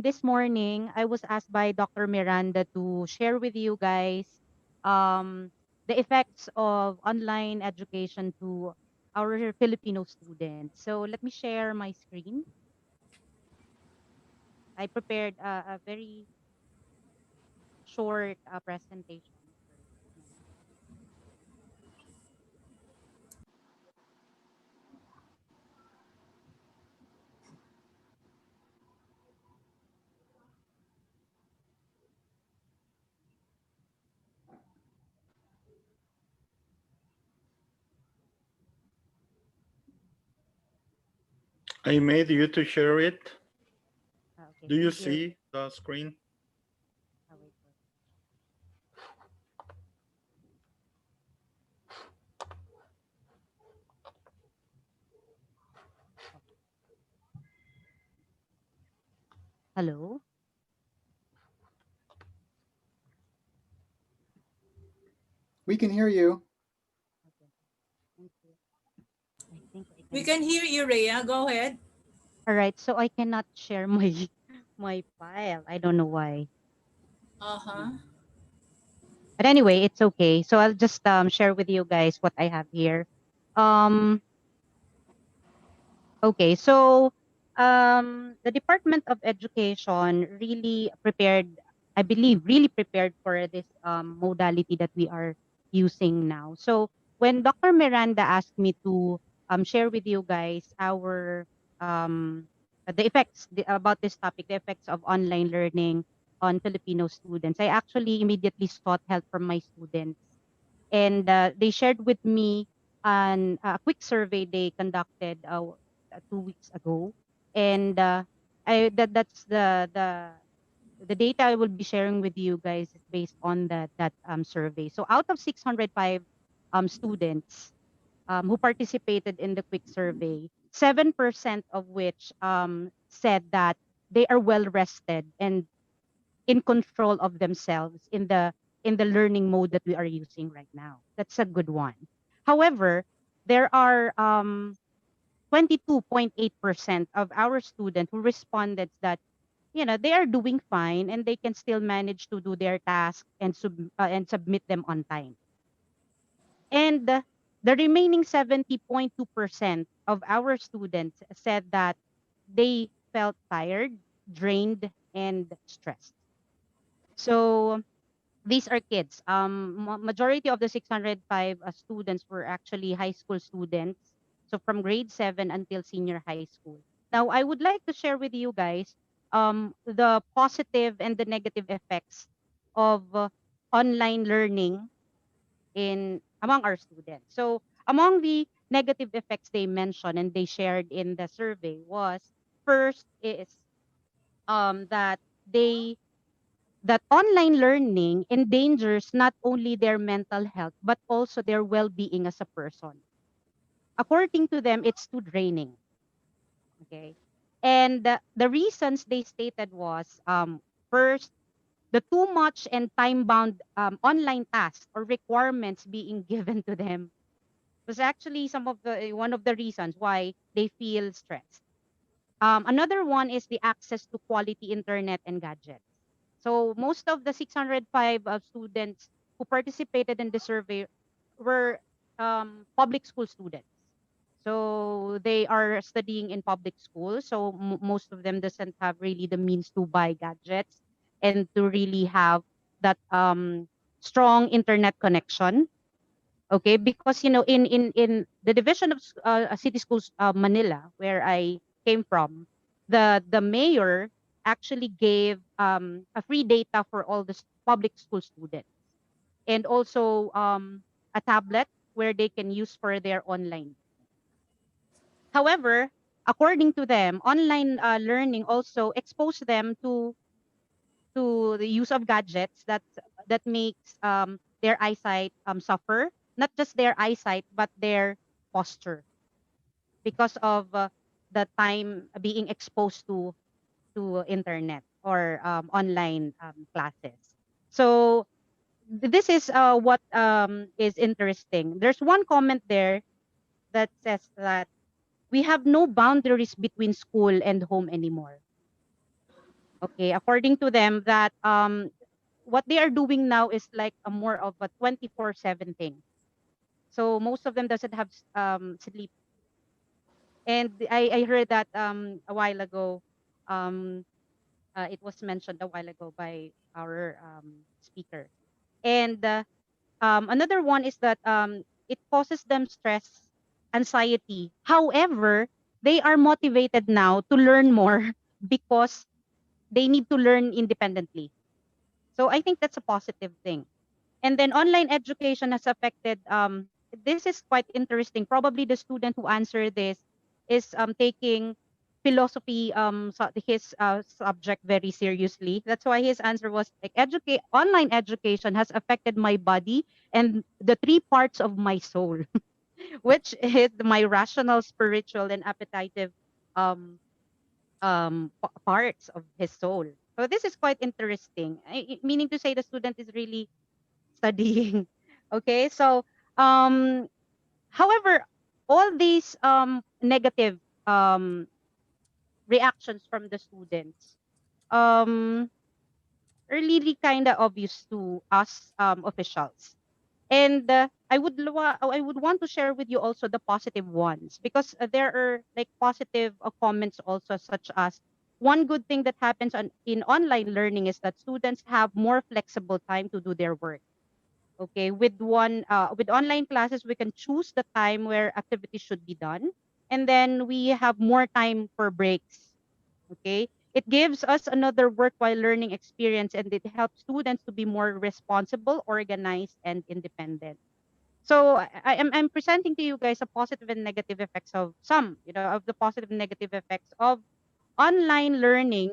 Speaker 5: this morning I was asked by Dr. Miranda to share with you guys um the effects of online education to our Filipino students. So, let me share my screen. I prepared a very short presentation for this morning.
Speaker 1: I made you to share it.
Speaker 5: Okay,
Speaker 1: Do you
Speaker 5: thank you.
Speaker 1: see the screen?
Speaker 5: Wait for it. Oh, hello.
Speaker 3: We can hear you.
Speaker 5: Okay, thank you. I think I
Speaker 4: we
Speaker 5: can.
Speaker 4: can hear you, Rhea. Go ahead.
Speaker 5: All right, so I cannot share my my file. I don't know why.
Speaker 4: Uh-huh.
Speaker 5: Mhm. But anyway, it's okay. So I'll just share with you guys what I have here. Um Okay, so the Department of Education really prepared, I believe, really prepared for this modality that we are using now. So when Dr. Miranda asked me to share with you guys our the effects about this topic, the effects of online learning on Filipino students, I actually immediately sought help from my students, and they shared with me a quick survey they conducted 2 weeks ago, and that's the data I will be sharing with you guys is based on that survey. So out of 605 students who participated in the quick survey, 7% of which said that they are well rested and in control of themselves in the learning mode that we are using right now. That's a good one. However, there are 22.8% of our students who responded that they are doing fine and they can still manage to do their task and submit them on time. And the remaining 70.2% of our students said that they felt tired, drained and stressed. So these are kids. Majority of the 605 students were actually high school students. So from grade 7 until senior high school. Now, I would like to share with you guys the positive and the negative effects of online learning in among our students. So among the negative effects they mentioned and they shared in the survey was first is that they that online learning endangers not only their mental health but also their well-being as a person. According to them, it's too draining. Okay, and the reasons they stated was first, the too much and time-bound online tasks or requirements being given to them was actually some of the one of the reasons why they feel stressed. Another one is the access to quality internet and gadgets. So most of the 605 students who participated in the survey were public school students. So they are studying in public school. So most of them doesn't have really the means to buy gadgets and to really have that strong internet connection. Okay, because in the division of city schools Manila, where I came from, the mayor actually gave a free data for all the public school students, and also a tablet where they can use for their online. However, according to them, online learning also exposed them to the use of gadgets that makes their eyesight suffer, not just their eyesight but their posture, because of the time being exposed to internet or online classes. So this is what is interesting. There's one comment there that says that we have no boundaries between school and home anymore. Okay, according to them, that what they are doing now is like a more of a 24/7 thing. So most of them doesn't have sleep. And I heard that a while ago, um, it was mentioned a while ago by our speaker. And another one is that it causes them stress, anxiety. However, they are motivated now to learn more because they need to learn independently. So I think that's a positive thing. And then online education has affected, this is quite interesting. Probably the student who answered this is taking philosophy, his subject very seriously. That's why his answer was like, educate online education has affected my body and the three parts of my soul, which is my rational, spiritual, and appetitive um, parts of his soul. So this is quite interesting. Meaning to say the student is really studying. Okay, so um, however, all these negative reactions from the students um, are really kind of obvious to us officials. And I would want to share with you also the positive ones, because there are like positive comments also, such as one good thing that happens in online learning is that students have more flexible time to do their work. Okay, with online classes, we can choose the time where activities should be done, and then we have more time for breaks. Okay, it gives us another worthwhile learning experience, and it helps students to be more responsible, organized, and independent. So I'm presenting to you guys a positive and negative effects of some, of the positive and negative effects of online learning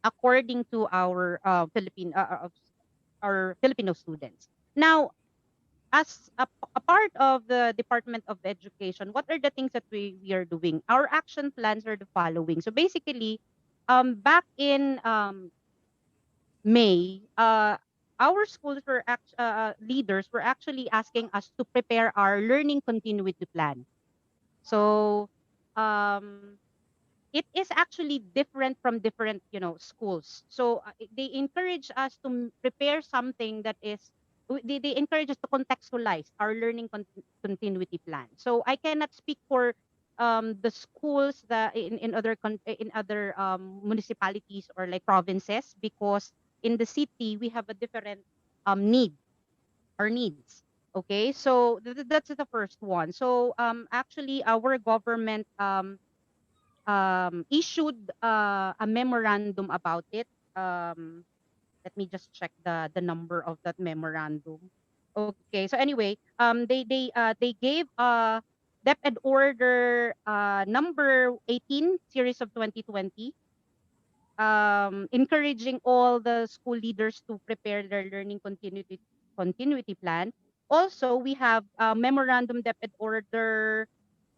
Speaker 5: according to our Philippine of our Filipino students. Now, as a part of the Department of Education, what are the things that we are doing? Our action plans are the following. So basically, back in May, our schools leaders were actually asking us to prepare our learning continuity plan. So um, it is actually different from different schools. So they encourage us to prepare something that is they encourage us to contextualize our learning continuity plan. So I cannot speak for the schools that in other municipalities or like provinces, because in the city we have a different need or needs. Okay, so that's the first one. So actually our government issued a memorandum about it. Um, Let me just check the number of that memorandum. Okay, so anyway, they gave DepEd order number 18 series of 2020, encouraging all the school leaders to prepare their learning continuity plan. Also, we have memorandum DepEd order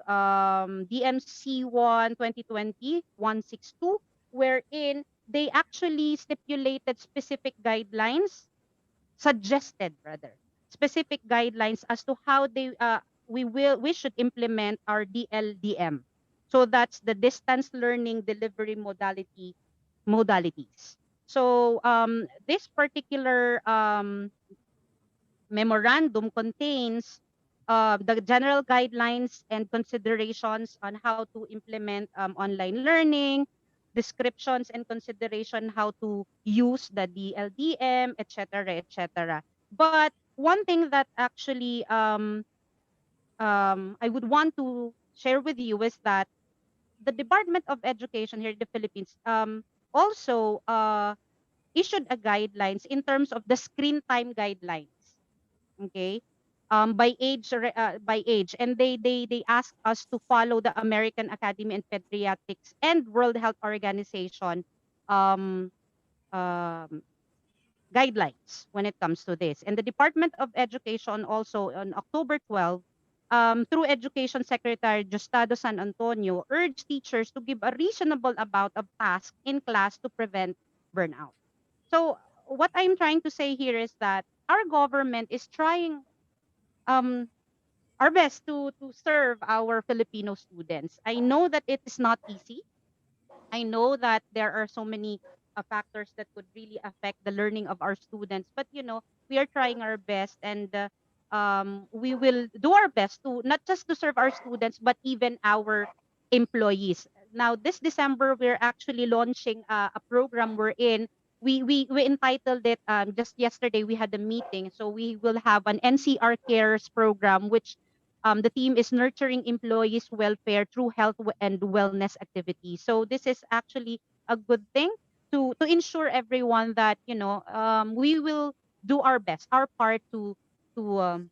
Speaker 5: DMC 1 2020 162, wherein they actually stipulated specific guidelines, suggested rather specific guidelines as to how we should implement our DLDM. So that's the distance learning delivery modalities. So this particular memorandum contains the general guidelines and considerations on how to implement online learning, descriptions and consideration how to use the DLDM, etc., etc. But one thing that actually I would want to share with you is that the Department of Education here in the Philippines also issued a guidelines in terms of the screen time guidelines. Okay, by age, and they ask us to follow the American Academy and Pediatrics and World Health Organization um, um, guidelines when it comes to this. And the Department of Education also on October 12, through Education Secretary Justado San Antonio, urged teachers to give a reasonable amount of tasks in class to prevent burnout. So what I'm trying to say here is that our government is trying um, our best to serve our Filipino students. I know that it is not easy. I know that there are so many factors that could really affect the learning of our students, but we are trying our best, and we will do our best to not just to serve our students but even our employees. Now this December we're actually launching a program we're in. We entitled it, just yesterday we had a meeting, so we will have an NCR cares program, which the team is nurturing employees welfare through and wellness activities. So this is actually a good thing to ensure everyone that we will do our best, our part to um,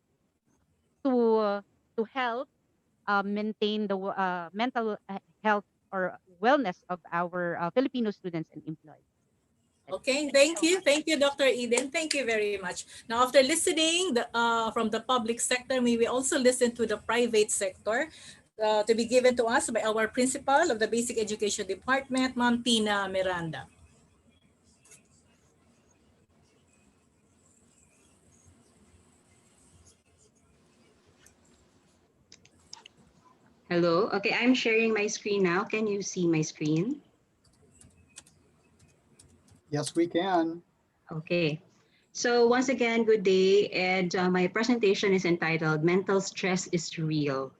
Speaker 5: to uh, to help maintain the mental health or wellness of our Filipino students and employees.
Speaker 4: Okay, thank you. Thank you, Dr. Eden. Thank you very much. Now, after listening from the public sector, may we also listen to the private sector to be given to us by our principal of the Basic Education Department, Ma'am Tina Miranda.
Speaker 6: Hello. Okay, I'm sharing my screen now. Can you see my screen?
Speaker 3: Yes, we can.
Speaker 6: Okay. So once again, good day. And my presentation is entitled Mental Stress is Real,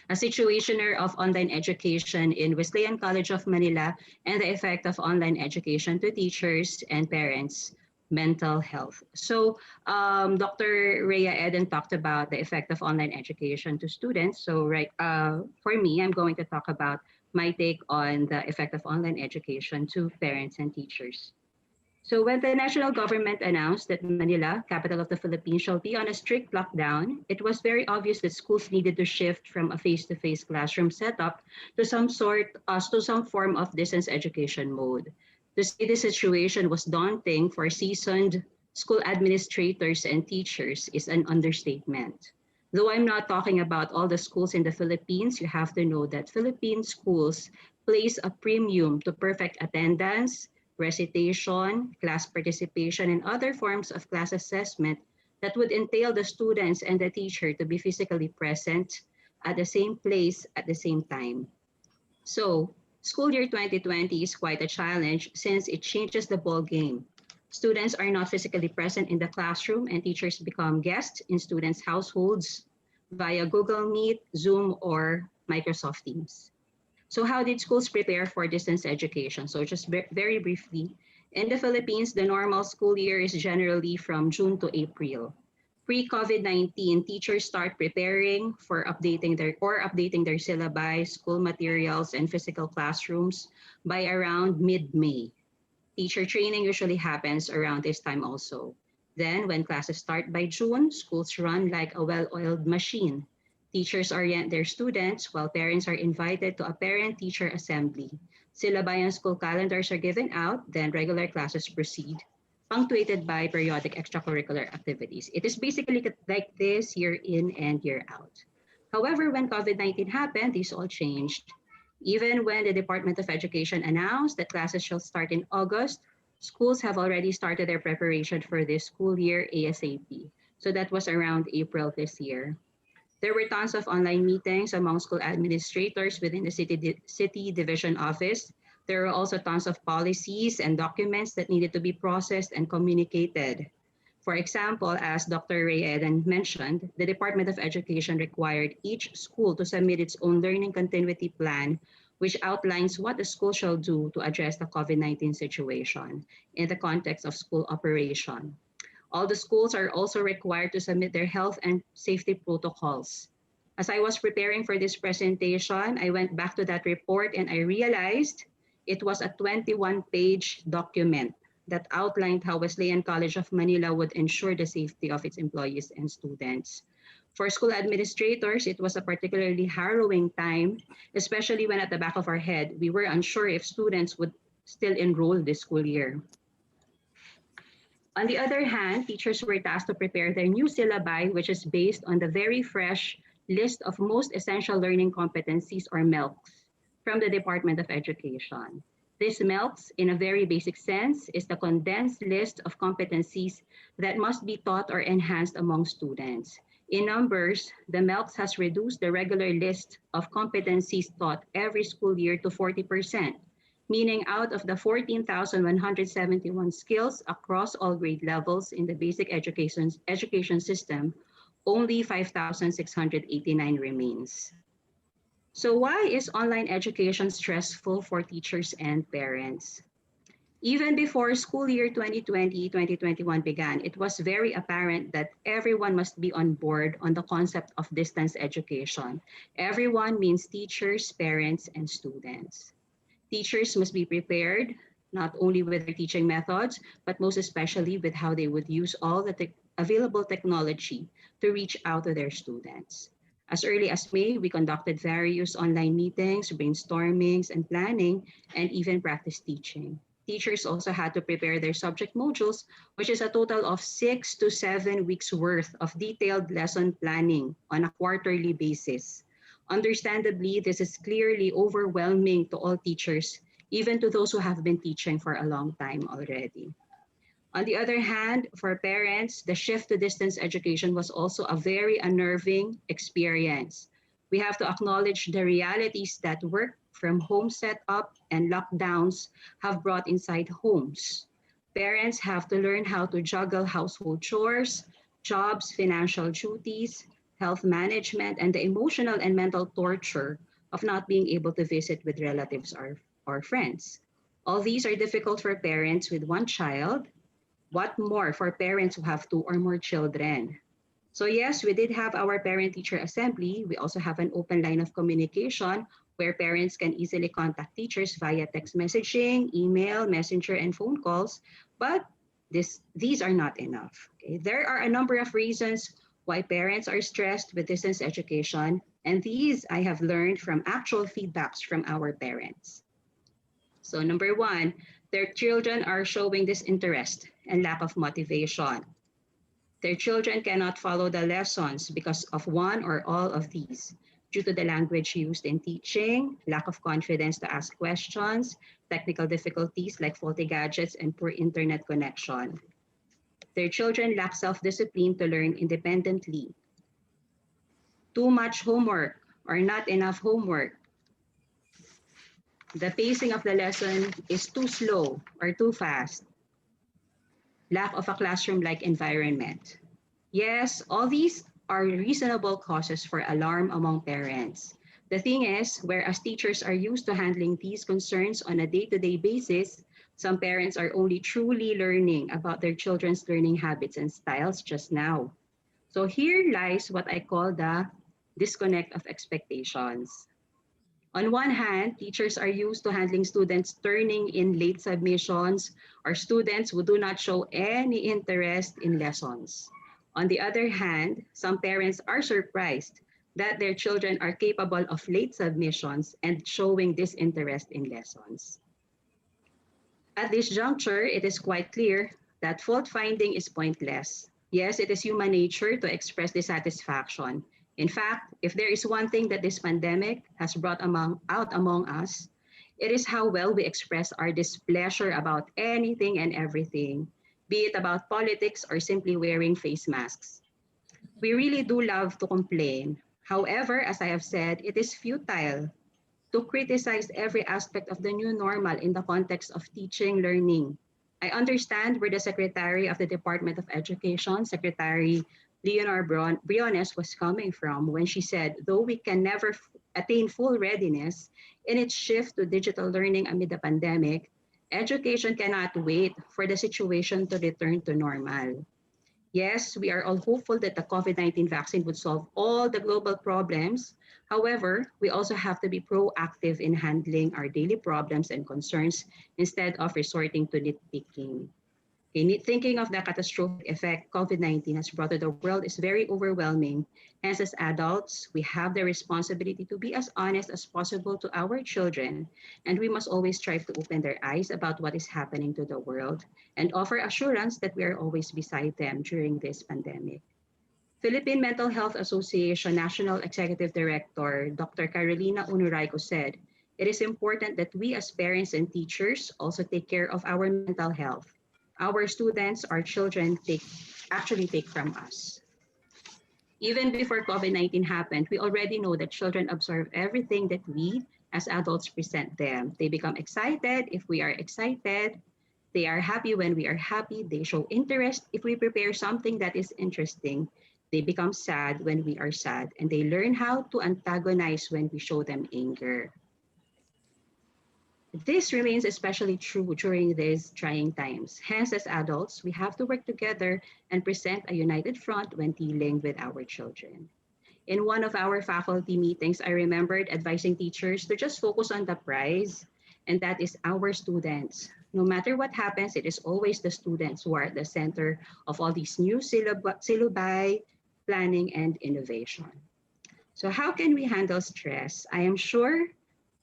Speaker 6: a situationer of online education in Wesleyan College of Manila and the effect of online education to teachers and parents' mental health. So Dr. Rhea Eden talked about the effect of online education to students. So for me, I'm going to talk about my take on the effect of online education to parents and teachers. So when the national government announced that Manila, capital of the Philippines, shall be on a strict lockdown, it was very obvious that schools needed to shift from a face-to-face classroom setup to some form of distance education mode. To say the situation was daunting for seasoned school administrators and teachers is an understatement. Though I'm not talking about all the schools in the Philippines, you have to know that Philippine schools place a premium to perfect attendance, recitation, class participation, and other forms of class assessment that would entail the students and the teacher to be physically present at the same place at the same time. So, school year 2020 is quite a challenge since it changes the ball game. Students are not physically present in the classroom and teachers become guests in students' households via Google Meet, Zoom, or Microsoft Teams. So how did schools prepare for distance education? So just very briefly, in the Philippines, the normal school year is generally from June to April. Pre-COVID-19, teachers start preparing for updating their syllabi, school materials, and physical classrooms by around mid-May. Teacher training usually happens around this time also. Then, when classes start by June, schools run like a well-oiled machine. Teachers orient their students while parents are invited to a parent-teacher assembly. Syllabi and school calendars are given out, then regular classes proceed, punctuated by periodic extracurricular activities. It is basically like this year in and year out. However, when COVID-19 happened, this all changed. Even when the Department of Education announced that classes shall start in August, schools have already started their preparation for this school year ASAP. So that was around April this year. There were tons of online meetings among school administrators within the city division office. There were also tons of policies and documents that needed to be processed and communicated. For example, as Dr. Ray Eden mentioned, the Department of Education required each school to submit its own learning continuity plan, which outlines what the school shall do to address the COVID-19 situation in the context of school operation. All the schools are also required to submit their health and safety protocols. As I was preparing for this presentation, I went back to that report and I realized it was a 21-page document that outlined how Wesleyan College of Manila would ensure the safety of its employees and students. For school administrators, it was a particularly harrowing time, especially when at the back of our head, we were unsure if students would still enroll this school year. On the other hand, teachers were tasked to prepare their new syllabi, which is based on the very fresh list of most essential learning competencies, or MELCs, from the Department of Education. This MELCs, in a very basic sense, is the condensed list of competencies that must be taught or enhanced among students. In numbers, the MELCs has reduced the regular list of competencies taught every school year to 40%. Meaning out of the 14,171 skills across all grade levels in the basic education system, only 5,689 remains. So why is online education stressful for teachers and parents? Even before school year 2020-2021 began, it was very apparent that everyone must be on board on the concept of distance education. Everyone means teachers, parents, and students. Teachers must be prepared, not only with their teaching methods, but most especially with how they would use all the available technology to reach out to their students. As early as May, we conducted various online meetings, brainstormings, and planning, and even practice teaching. Teachers also had to prepare their subject modules, which is a total of 6 to 7 weeks worth of detailed lesson planning on a quarterly basis. Understandably, this is clearly overwhelming to all teachers, even to those who have been teaching for a long time already. On the other hand, for parents, the shift to distance education was also a very unnerving experience. We have to acknowledge the realities that work from home setup and lockdowns have brought inside homes. Parents have to learn how to juggle household chores, jobs, financial duties, health management, and the emotional and mental torture of not being able to visit with relatives or friends. All these are difficult for parents with one child. What more for parents who have 2 or more children? So yes, we did have our parent-teacher assembly. We also have an open line of communication where parents can easily contact teachers via text messaging, email, messenger, and phone calls. But these are not enough. Okay? There are a number of reasons why parents are stressed with distance education, and these I have learned from actual feedbacks from our parents. So number 1, their children are showing disinterest and lack of motivation. Their children cannot follow the lessons because of one or all of these, due to the language used in teaching, lack of confidence to ask questions, technical difficulties like faulty gadgets, and poor internet connection. Their children lack self-discipline to learn independently. Too much homework or not enough homework. The pacing of the lesson is too slow or too fast. Lack of a classroom-like environment. Yes, all these are reasonable causes for alarm among parents. The thing is, whereas teachers are used to handling these concerns on a day-to-day basis, some parents are only truly learning about their children's learning habits and styles just now. So here lies what I call the disconnect of expectations. On one hand, teachers are used to handling students turning in late submissions or students who do not show any interest in lessons. On the other hand, some parents are surprised that their children are capable of late submissions and showing disinterest in lessons. At this juncture, it is quite clear that fault finding is pointless. Yes, it is human nature to express dissatisfaction. In fact, if there is one thing that this pandemic has brought out among us, it is how well we express our displeasure about anything and everything, be it about politics or simply wearing face masks. We really do love to complain. However, as I have said, it is futile to criticize every aspect of the new normal in the context of teaching, learning. I understand where the Secretary of the Department of Education, Secretary Leonor Briones, was coming from when she said, though we can never attain full readiness in its shift to digital learning amid the pandemic, education cannot wait for the situation to return to normal. Yes, we are all hopeful that the COVID-19 vaccine would solve all the global problems. However, we also have to be proactive in handling our daily problems and concerns instead of resorting to nitpicking. Okay, thinking of the catastrophic effect COVID-19 has brought to the world is very overwhelming. Hence, as adults, we have the responsibility to be as honest as possible to our children, and we must always strive to open their eyes about what is happening to the world and offer assurance that we are always beside them during this pandemic. Philippine Mental Health Association National Executive Director Dr. Carolina Unuraico said, "It is important that we as parents and teachers also take care of our mental health. Our students, our children actually take from us." Even before COVID-19 happened, we already know that children absorb everything that we as adults present them. They become excited if we are excited. They are happy when we are happy. They show interest if we prepare something that is interesting. They become sad when we are sad, and they learn how to antagonize when we show them anger. This remains especially true during these trying times. Hence, as adults, we have to work together and present a united front when dealing with our children. In one of our faculty meetings, I remembered advising teachers to just focus on the prize, and that is our students. No matter what happens, it is always the students who are at the center of all these new syllabi, planning, and innovation. So how can we handle stress? I am sure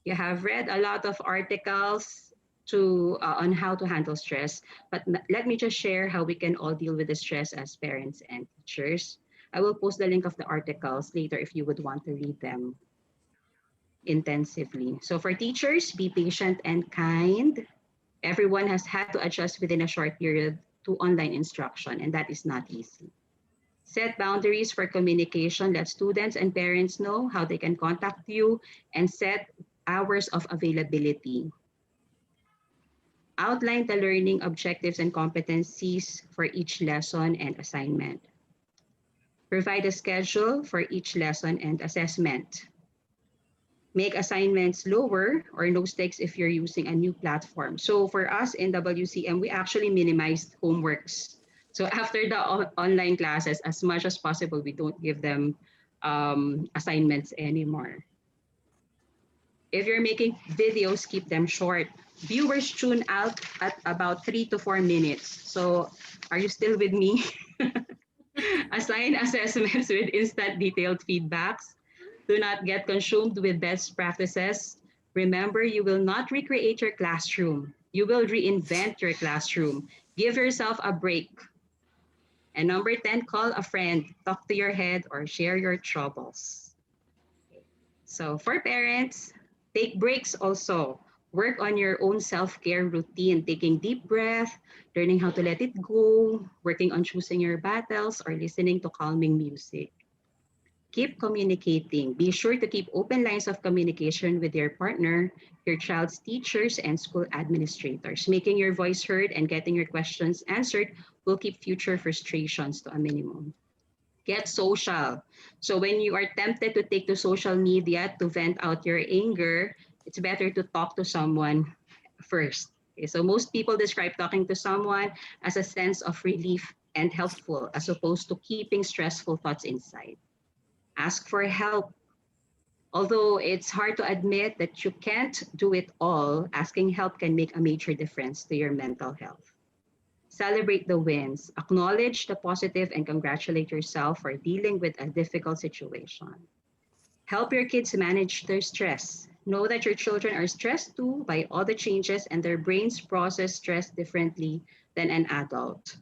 Speaker 6: you have read a lot of articles on how to handle stress, but let me just share how we can all deal with the stress as parents and teachers. I will post the link of the articles later if you would want to read them intensively. So for teachers, be patient and kind. Everyone has had to adjust within a short period to online instruction, and that is not easy. Set boundaries for communication. Let students and parents know how they can contact you, and set hours of availability. Outline the learning objectives and competencies for each lesson and assignment. Provide a schedule for each lesson and assessment. Make assignments lower or no stakes if you're using a new platform. So for us in WCM, we actually minimized homeworks. So after the online classes, as much as possible, we don't give them assignments anymore. If you're making videos, keep them short. Viewers tune out at about 3 to 4 minutes. So are you still with me? Assign assessments with instant detailed feedbacks. Do not get consumed with best practices. Remember, you will not recreate your classroom. You will reinvent your classroom. Give yourself a break. And number 10, call a friend, talk to your head, or share your troubles. So for parents, take breaks also. Work on your own self-care routine, taking deep breath, learning how to let it go, working on choosing your battles, or listening to calming music. Keep communicating. Be sure to keep open lines of communication with your partner, your child's teachers, and school administrators. Making your voice heard and getting your questions answered will keep future frustrations to a minimum. Get social. So when you are tempted to take to social media to vent out your anger, it's better to talk to someone first. Okay, so most people describe talking to someone as a sense of relief and helpful as opposed to keeping stressful thoughts inside. Ask for help. Although it's hard to admit that you can't do it all, asking help can make a major difference to your mental health. Celebrate the wins, acknowledge the positive, and congratulate yourself for dealing with a difficult situation. Help your kids manage their stress. Know that your children are stressed too by all the changes and their brains process stress differently than an adult.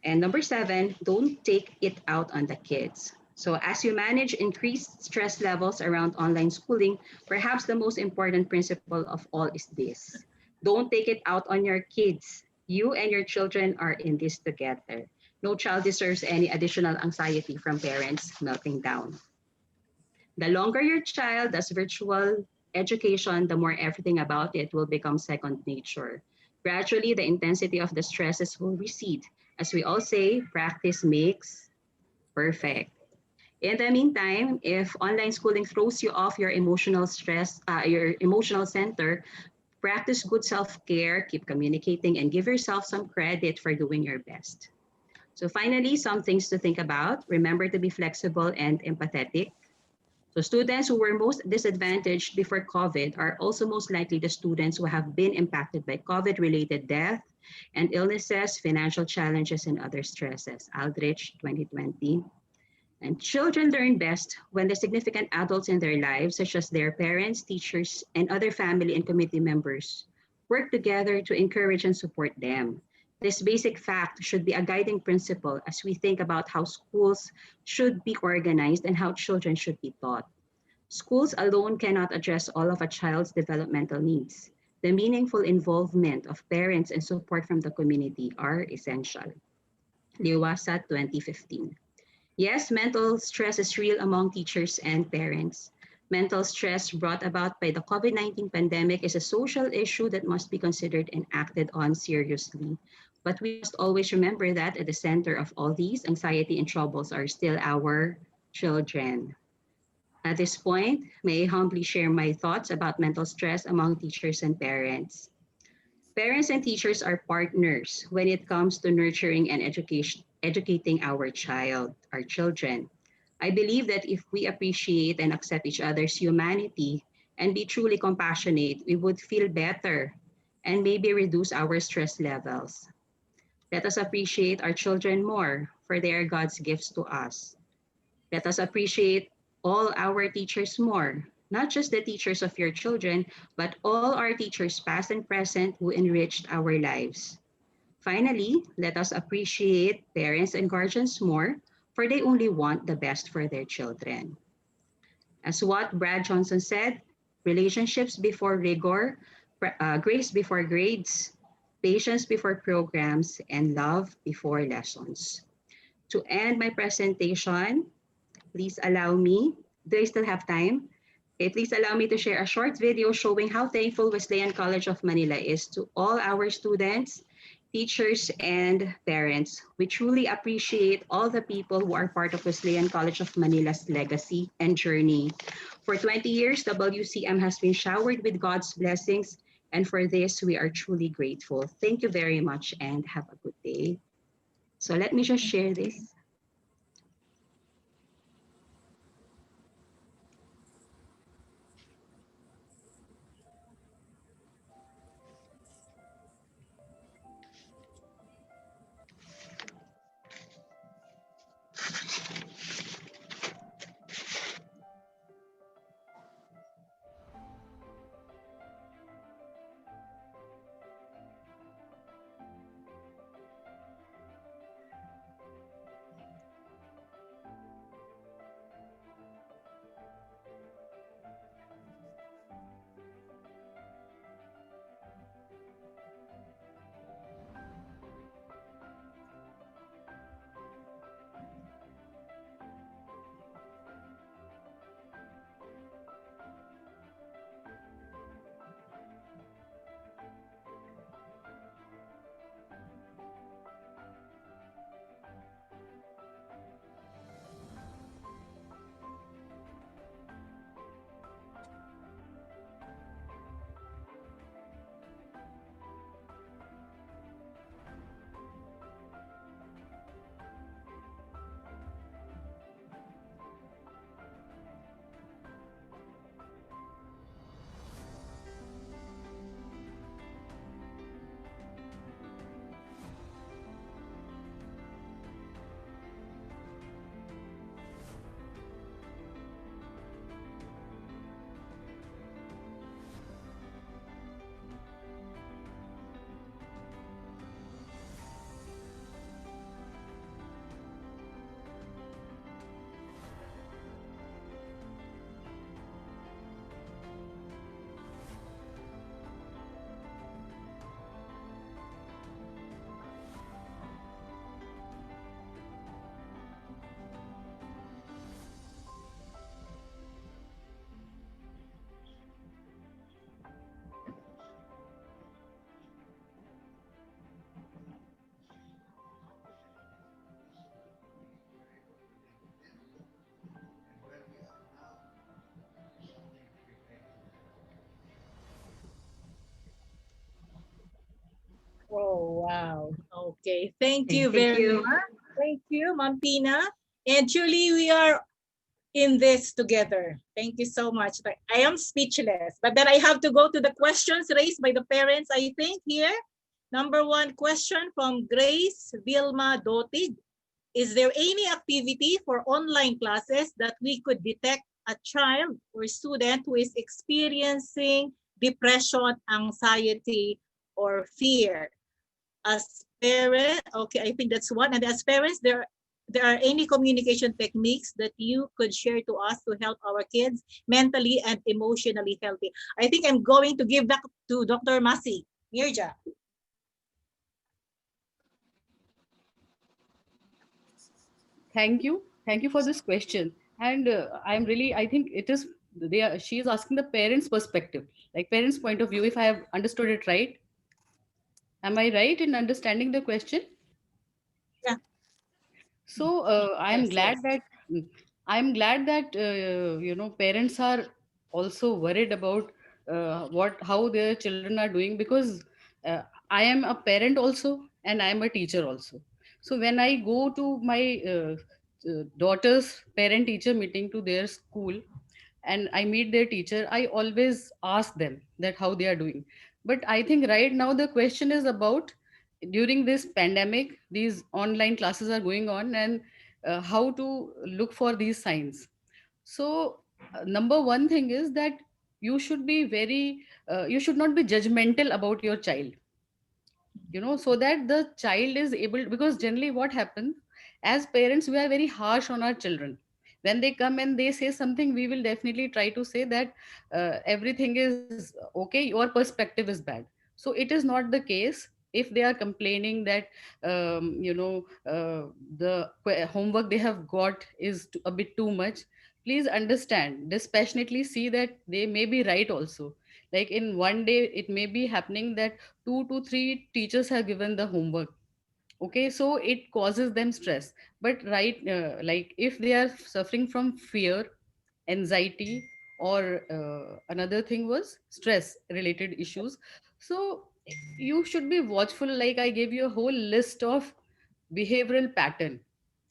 Speaker 6: And number seven, don't take it out on the kids. So, as you manage increased stress levels around online schooling, perhaps the most important principle of all is this: don't take it out on your kids. You and your children are in this together. No child deserves any additional anxiety from parents melting down. The longer your child does virtual education, the more everything about it will become second nature. Gradually, the intensity of the stresses will recede. As we all say, practice makes perfect. In the meantime, if online schooling throws you off your emotional center, practice good self-care, keep communicating, and give yourself some credit for doing your best. So finally, some things to think about. Remember to be flexible and empathetic. So students who were most disadvantaged before COVID are also most likely the students who have been impacted by COVID-related death and illnesses, financial challenges, and other stresses. Aldrich, 2020. And children learn best when the significant adults in their lives, such as their parents, teachers, and other family and community members, work together to encourage and support them. This basic fact should be a guiding principle as we think about how schools should be organized and how children should be taught. Schools alone cannot address all of a child's developmental needs. The meaningful involvement of parents and support from the community are essential. Liwasa 2015. Yes, mental stress is real among teachers and parents. Mental stress brought about by the COVID-19 pandemic is a social issue that must be considered and acted on seriously. But we must always remember that at the center of all these, anxiety and troubles are still our children. At this point, may I humbly share my thoughts about mental stress among teachers and parents. Parents and teachers are partners when it comes to nurturing and educating our children. I believe that if we appreciate and accept each other's humanity and be truly compassionate, we would feel better and maybe reduce our stress levels. Let us appreciate our children more, for they are God's gifts to us. Let us appreciate all our teachers more, not just the teachers of your children, but all our teachers, past and present, who enriched our lives. Finally, let us appreciate parents and guardians more, for they only want the best for their children. As what Brad Johnson said, relationships before rigor, grace before grades, patience before programs, and love before lessons. To end my presentation, please allow me, do I still have time? Okay, please allow me to share a short video showing how thankful Wesleyan College of Manila is to all our students, teachers, and parents. We truly appreciate all the people who are part of Wesleyan College of Manila's legacy and journey. For 20 years, WCM has been showered with God's blessings, and for this, we are truly grateful. Thank you very much and have a good day. So let me just share this.
Speaker 4: Oh, wow. Okay. Thank
Speaker 6: Okay,
Speaker 4: you
Speaker 6: thank
Speaker 4: very
Speaker 6: you.
Speaker 4: much. Thank you, Ma'am Pina. And truly, we are in this together. Thank you so much. I am speechless. But then I have to go to the questions raised by the parents, I think, here. Number one question from Grace Vilma Dotig. Is there any activity for online classes that we could detect a child or student who is experiencing depression, anxiety, or fear? As parent, okay, I think that's one. And as parents, there are any communication techniques that you could share to us to help our kids mentally and emotionally healthy? I think I'm going to give back to Dr. Masi. Mirja.
Speaker 2: Thank you for this question. And I'm really, I think it is, she is asking the parents' perspective, like parents' point of view, if I have understood it right. Am I right in understanding the question?
Speaker 4: Yeah.
Speaker 2: So
Speaker 4: Yes, yes.
Speaker 2: mm, I'm glad that parents are also worried about what how their children are doing, because uh, I am a parent also and I am a teacher also. So when I go to my daughter's parent teacher meeting to their school, and I meet their teacher, I always ask them that how they are doing. But I think right now the question is about, during this pandemic, these online classes are going on, and how to look for these signs. So number one thing is that you should not be judgmental about your child, so that the child is able, because generally what happens, as parents we are very harsh on our children. When they come and they say something, we will definitely try to say that everything is okay, your perspective is bad. So it is not the case. If they are complaining that the homework they have got is a bit too much, please understand, dispassionately see that they may be right also. Like in one day it may be happening that 2 to 3 teachers have given the homework. Okay, so it causes them stress. But right, like if they are suffering from fear, anxiety, or another thing was stress related issues, so you should be watchful. Like I gave you a whole list of behavioral pattern.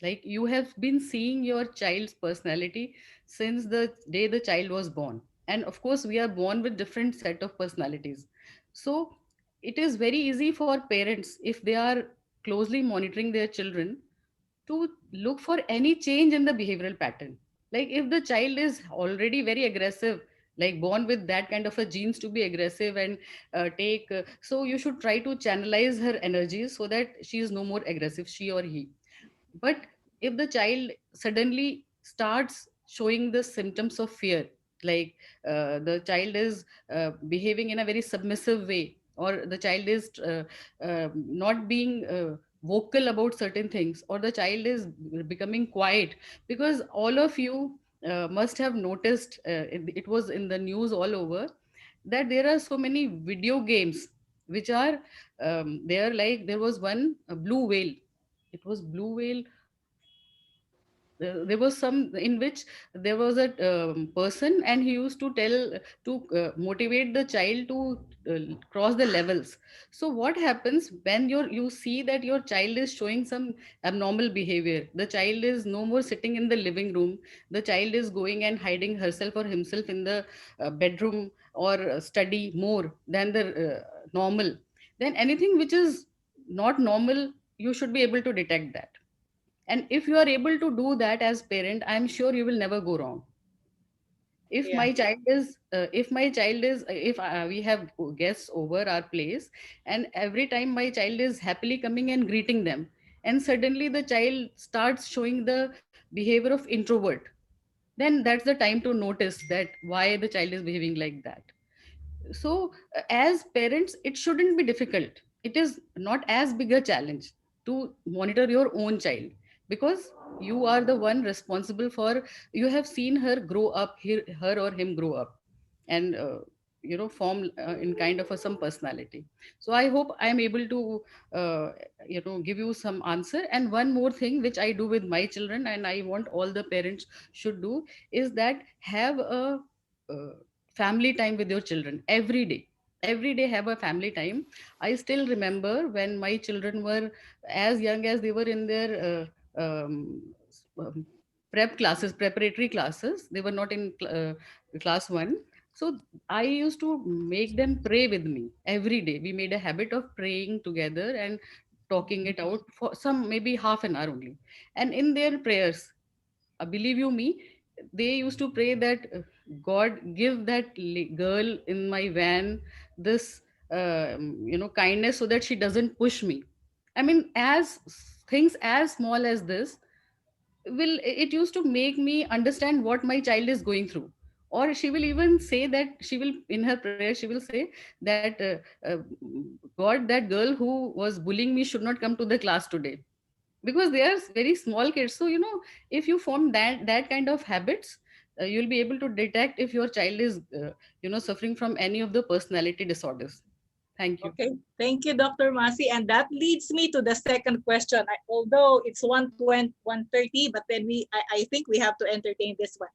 Speaker 2: Like you have been seeing your child's personality since the day the child was born, and of course we are born with different set of personalities. So it is very easy for parents, if they are closely monitoring their children, to look for any change in the behavioral pattern. Like if the child is already very aggressive, like born with that kind of a genes to be aggressive, and take so you should try to channelize her energies so that she is no more aggressive, she or he. But if the child suddenly starts showing the symptoms of fear, like the child is behaving in a very submissive way, or the child is not being vocal about certain things, or the child is becoming quiet, because all of you must have noticed, it was in the news all over, that there are so many video games which are there. Like there was one, blue whale. It was blue whale. There was some in which there was a person, and he used to tell, to motivate the child to cross the levels. So what happens when you see that your child is showing some abnormal behavior, the child is no more sitting in the living room, the child is going and hiding herself or himself in the bedroom, or study more than the normal, then anything which is not normal, you should be able to detect that. And if you are able to do that as parent, I'm sure you will never go wrong. If
Speaker 4: Yeah.
Speaker 2: my child is if my child is if we have guests over our place, and every time my child is happily coming and greeting them, and suddenly the child starts showing the behavior of introvert, then that's the time to notice that why the child is behaving like that. So as parents, it shouldn't be difficult. It is not as big a challenge to monitor your own child, because you are the one responsible for, you have seen her grow up, her or him grow up, and form in kind of some personality. So I hope I am able to uh, give you some answer. And one more thing which I do with my children, and I want all the parents should do, is that have a uh, family time with your children every day. every day have a family time. I still remember when my children were as young as they were in their um, prep classes, preparatory classes. They were not in class one. So I used to make them pray with me every day. We made a habit of praying together and talking it out for some maybe half an hour only. And in their prayers, believe you me, they used to pray that God give that girl in my van this kindness so that she doesn't push me. I mean, as things as small as this will, it used to make me understand what my child is going through. Or she will even say that, she will in her prayer she will say that God, that girl who was bullying me should not come to the class today, because they are very small kids. So if you form that kind of habits, you'll be able to detect if your child is suffering from any of the personality disorders. Thank you.
Speaker 4: Okay, thank you, Dr. Masi. And that leads me to the second question. Although it's 1:30, but then I think we have to entertain this one.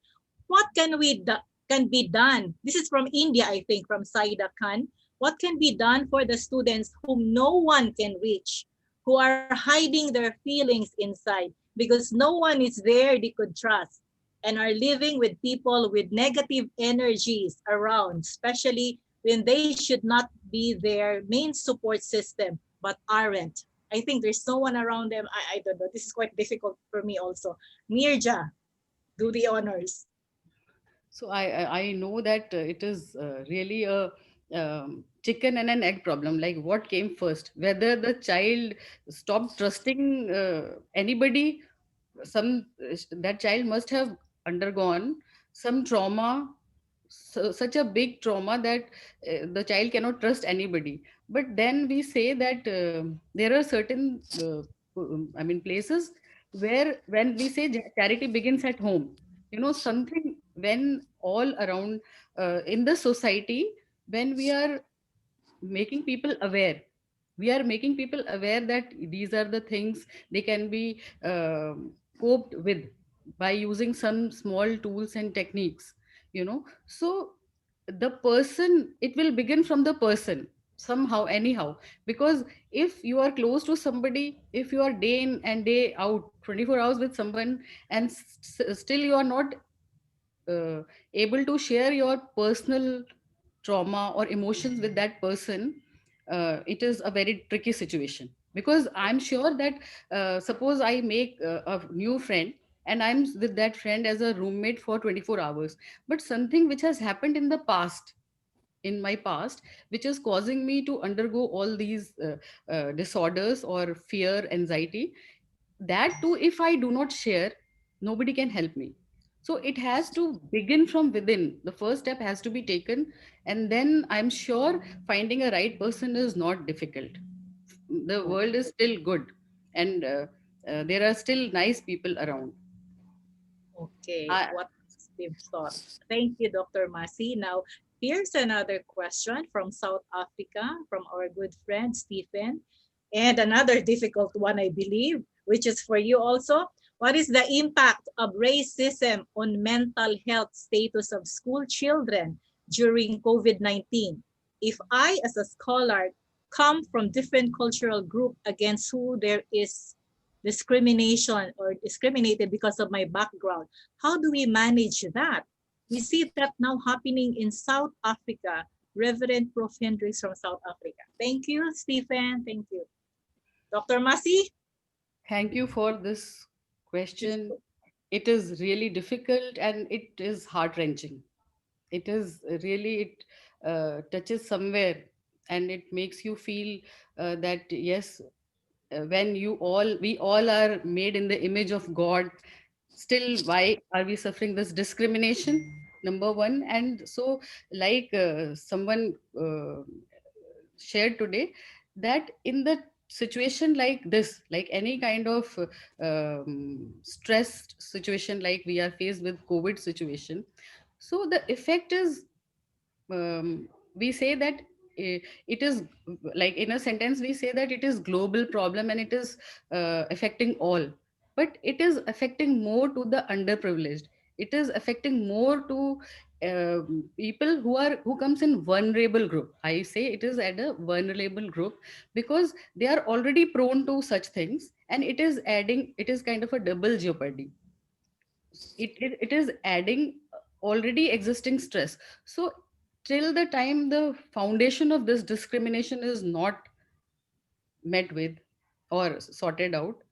Speaker 4: What can be done? This is from India, I think, from Saida Khan. What can be done for the students whom no one can reach, who are hiding their feelings inside because no one is there they could trust, and are living with people with negative energies around, especially when they should not be their main support system, but aren't. I think there's no one around them. I don't know. This is quite difficult for me also. Mirja, do the honors.
Speaker 2: So I know that it is really a chicken and an egg problem. Like, what came first? Whether the child stopped trusting anybody, some that child must have undergone some trauma, such a big trauma that the child cannot trust anybody. But then we say that there are certain places where, when we say charity begins at home, something, when all around in the society, when we are making people aware, we are making people aware that these are the things they can be coped with by using some small tools and techniques. So the person, it will begin from the person somehow, anyhow. Because if you are close to somebody, if you are day in and day out 24 hours with someone, and still you are not uh, able to share your personal trauma or emotions with that person, it is a very tricky situation. Because I'm sure that suppose I make a new friend, and I'm with that friend as a roommate for 24 hours, but something which has happened in the past, in my past, which is causing me to undergo all these disorders or fear, anxiety, that too, if I do not share, nobody can help me. So it has to begin from within. The first step has to be taken, and then I'm sure finding a right person is not difficult. The world is still good, and there are still nice people around.
Speaker 4: Okay,
Speaker 2: I,
Speaker 4: what positive thought. Thank you, Dr. Masi. Now, here's another question from South Africa, from our good friend Stephen. And another difficult one, I believe, which is for you also. What is the impact of racism on mental health status of school children during COVID-19? If I, as a scholar, come from different cultural group against who there is discrimination or discriminated because of my background, how do we manage that? We see that now happening in South Africa. Reverend Prof. Hendricks from South Africa. Thank you, Stephen. Thank you. Dr. Masi?
Speaker 2: thank you for this question. It is really difficult and it is heart wrenching. It is really, it touches somewhere, and it makes you feel that yes, when we all are made in the image of God, still why are we suffering this discrimination? Number one. And so, like someone shared today, that in the situation like this, like any kind of stressed situation, like we are faced with COVID situation, so the effect is, we say that it is, like in a sentence we say that it is global problem and it is affecting all, but it is affecting more to the underprivileged. it is affecting more to people who comes in vulnerable group. I say it is at a vulnerable group because they are already prone to such things, and it is kind of a double jeopardy. It is adding already existing stress. So till the time the foundation of this discrimination is not met with or sorted out,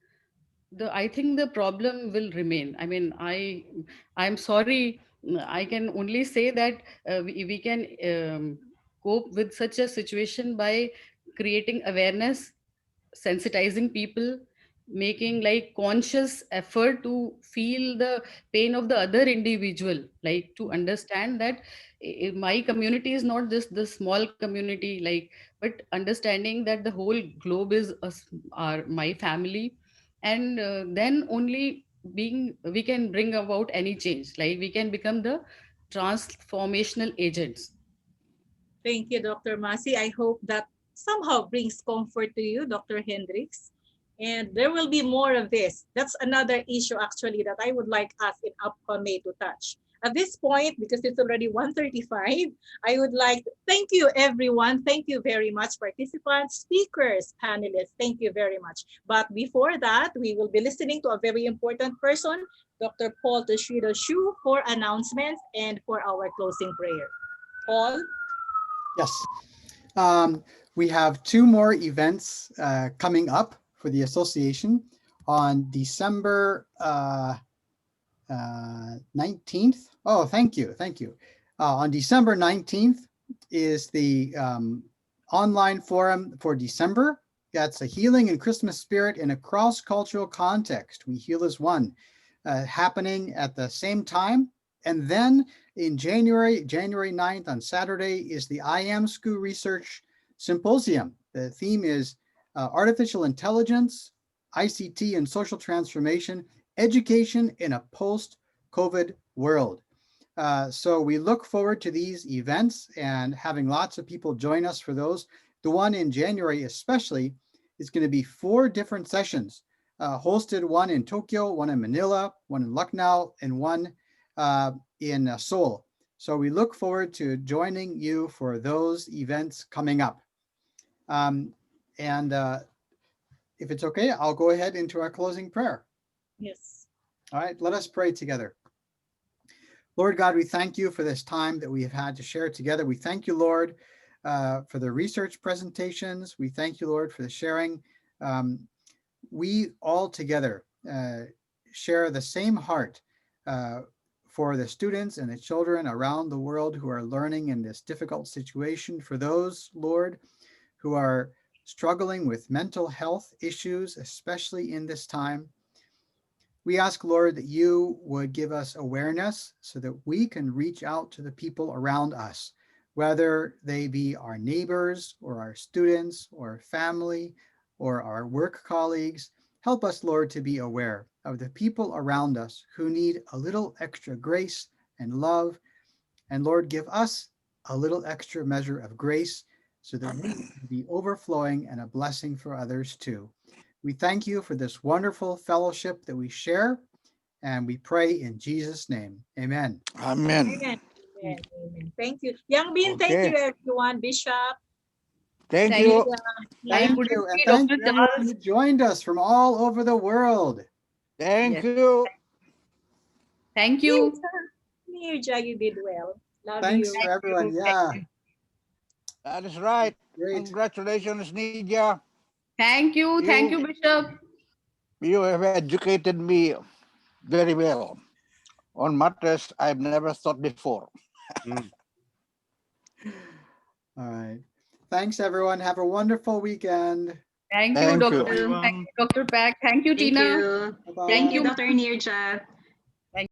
Speaker 2: the I think the problem will remain. I mean, I'm sorry, I can only say that we can cope with such a situation by creating awareness, sensitizing people, making like conscious effort to feel the pain of the other individual, like to understand that my community is not just the small community, like, but understanding that the whole globe is my family. And then only being we can bring about any change, like we can become the transformational agents.
Speaker 4: Thank you, Dr. Masi. I hope that somehow brings comfort to you, Dr. Hendricks. And there will be more of this. That's another issue actually that I would like us in APAMEI to touch. At this point, because it's already 1:35, I would like to thank you everyone. Thank you very much, participants, speakers, panelists. Thank you very much. But before that, we will be listening to a very important person, Dr. Shew, for announcements and for our closing prayer. Paul?
Speaker 3: Yes. We have two more events coming up for the association on December 19th. Oh, thank you. Thank you. On December 19th is the online forum for December. That's a healing and Christmas spirit in a cross-cultural context. We heal as one, happening at the same time. And then in January 9th on Saturday is the IAMSCU Research Symposium. The theme is Artificial Intelligence, ICT and Social Transformation, Education in a Post-COVID World. So we look forward to these events and having lots of people join us for those. The one in January especially is going to be 4 different sessions, hosted, one in Tokyo, one in Manila, one in Lucknow, and one in Seoul. So we look forward to joining you for those events coming up. If it's okay, I'll go ahead into our closing prayer.
Speaker 4: Yes.
Speaker 3: All right, let us pray together. Lord God, we thank you for this time that we have had to share together. We thank you, Lord, for the research presentations. We thank you, Lord, for the sharing. We all together share the same heart for the students and the children around the world who are learning in this difficult situation. For those, Lord, who are struggling with mental health issues, especially in this time. We ask, Lord, that you would give us awareness so that we can reach out to the people around us, whether they be our neighbors or our students or family or our work colleagues. Help us, Lord, to be aware of the people around us who need a little extra grace and love. And Lord, give us a little extra measure of grace so that we can be overflowing and a blessing for others too. We thank you for this wonderful fellowship that we share, and we pray in Jesus' name. Amen.
Speaker 7: Amen.
Speaker 4: Amen. Amen. Amen. Thank you. Young Bin, thank
Speaker 7: Okay.
Speaker 4: you everyone. Bishop.
Speaker 7: Thank
Speaker 2: Thank
Speaker 7: you.
Speaker 2: you.
Speaker 3: Thank
Speaker 2: Good to
Speaker 3: you. And
Speaker 2: see
Speaker 3: thank
Speaker 2: Dr.
Speaker 3: you everyone
Speaker 2: Charles.
Speaker 3: who joined us from all over the world.
Speaker 7: Thank
Speaker 2: Yes.
Speaker 7: you.
Speaker 2: Thank you.
Speaker 4: Nirja, you did well. Love
Speaker 3: Thanks
Speaker 4: you.
Speaker 3: for everyone. Yeah,
Speaker 7: That is right.
Speaker 3: great.
Speaker 7: Congratulations, Nidia.
Speaker 2: Thank you. Thank
Speaker 7: You
Speaker 2: you, Bishop.
Speaker 7: you have educated me very well on matters I've never thought before.
Speaker 1: Mm.
Speaker 3: All right. Thanks, everyone. Have a wonderful weekend.
Speaker 2: Thank you,
Speaker 7: Thank
Speaker 1: Thank you,
Speaker 7: you.
Speaker 2: Doctor. Thank
Speaker 1: everyone.
Speaker 2: you, Dr. Pack. Thank you,
Speaker 6: Thank
Speaker 2: Tina.
Speaker 6: you.
Speaker 3: Bye-bye.
Speaker 2: Thank
Speaker 6: Thank you,
Speaker 2: you.
Speaker 6: Dr. Nirja.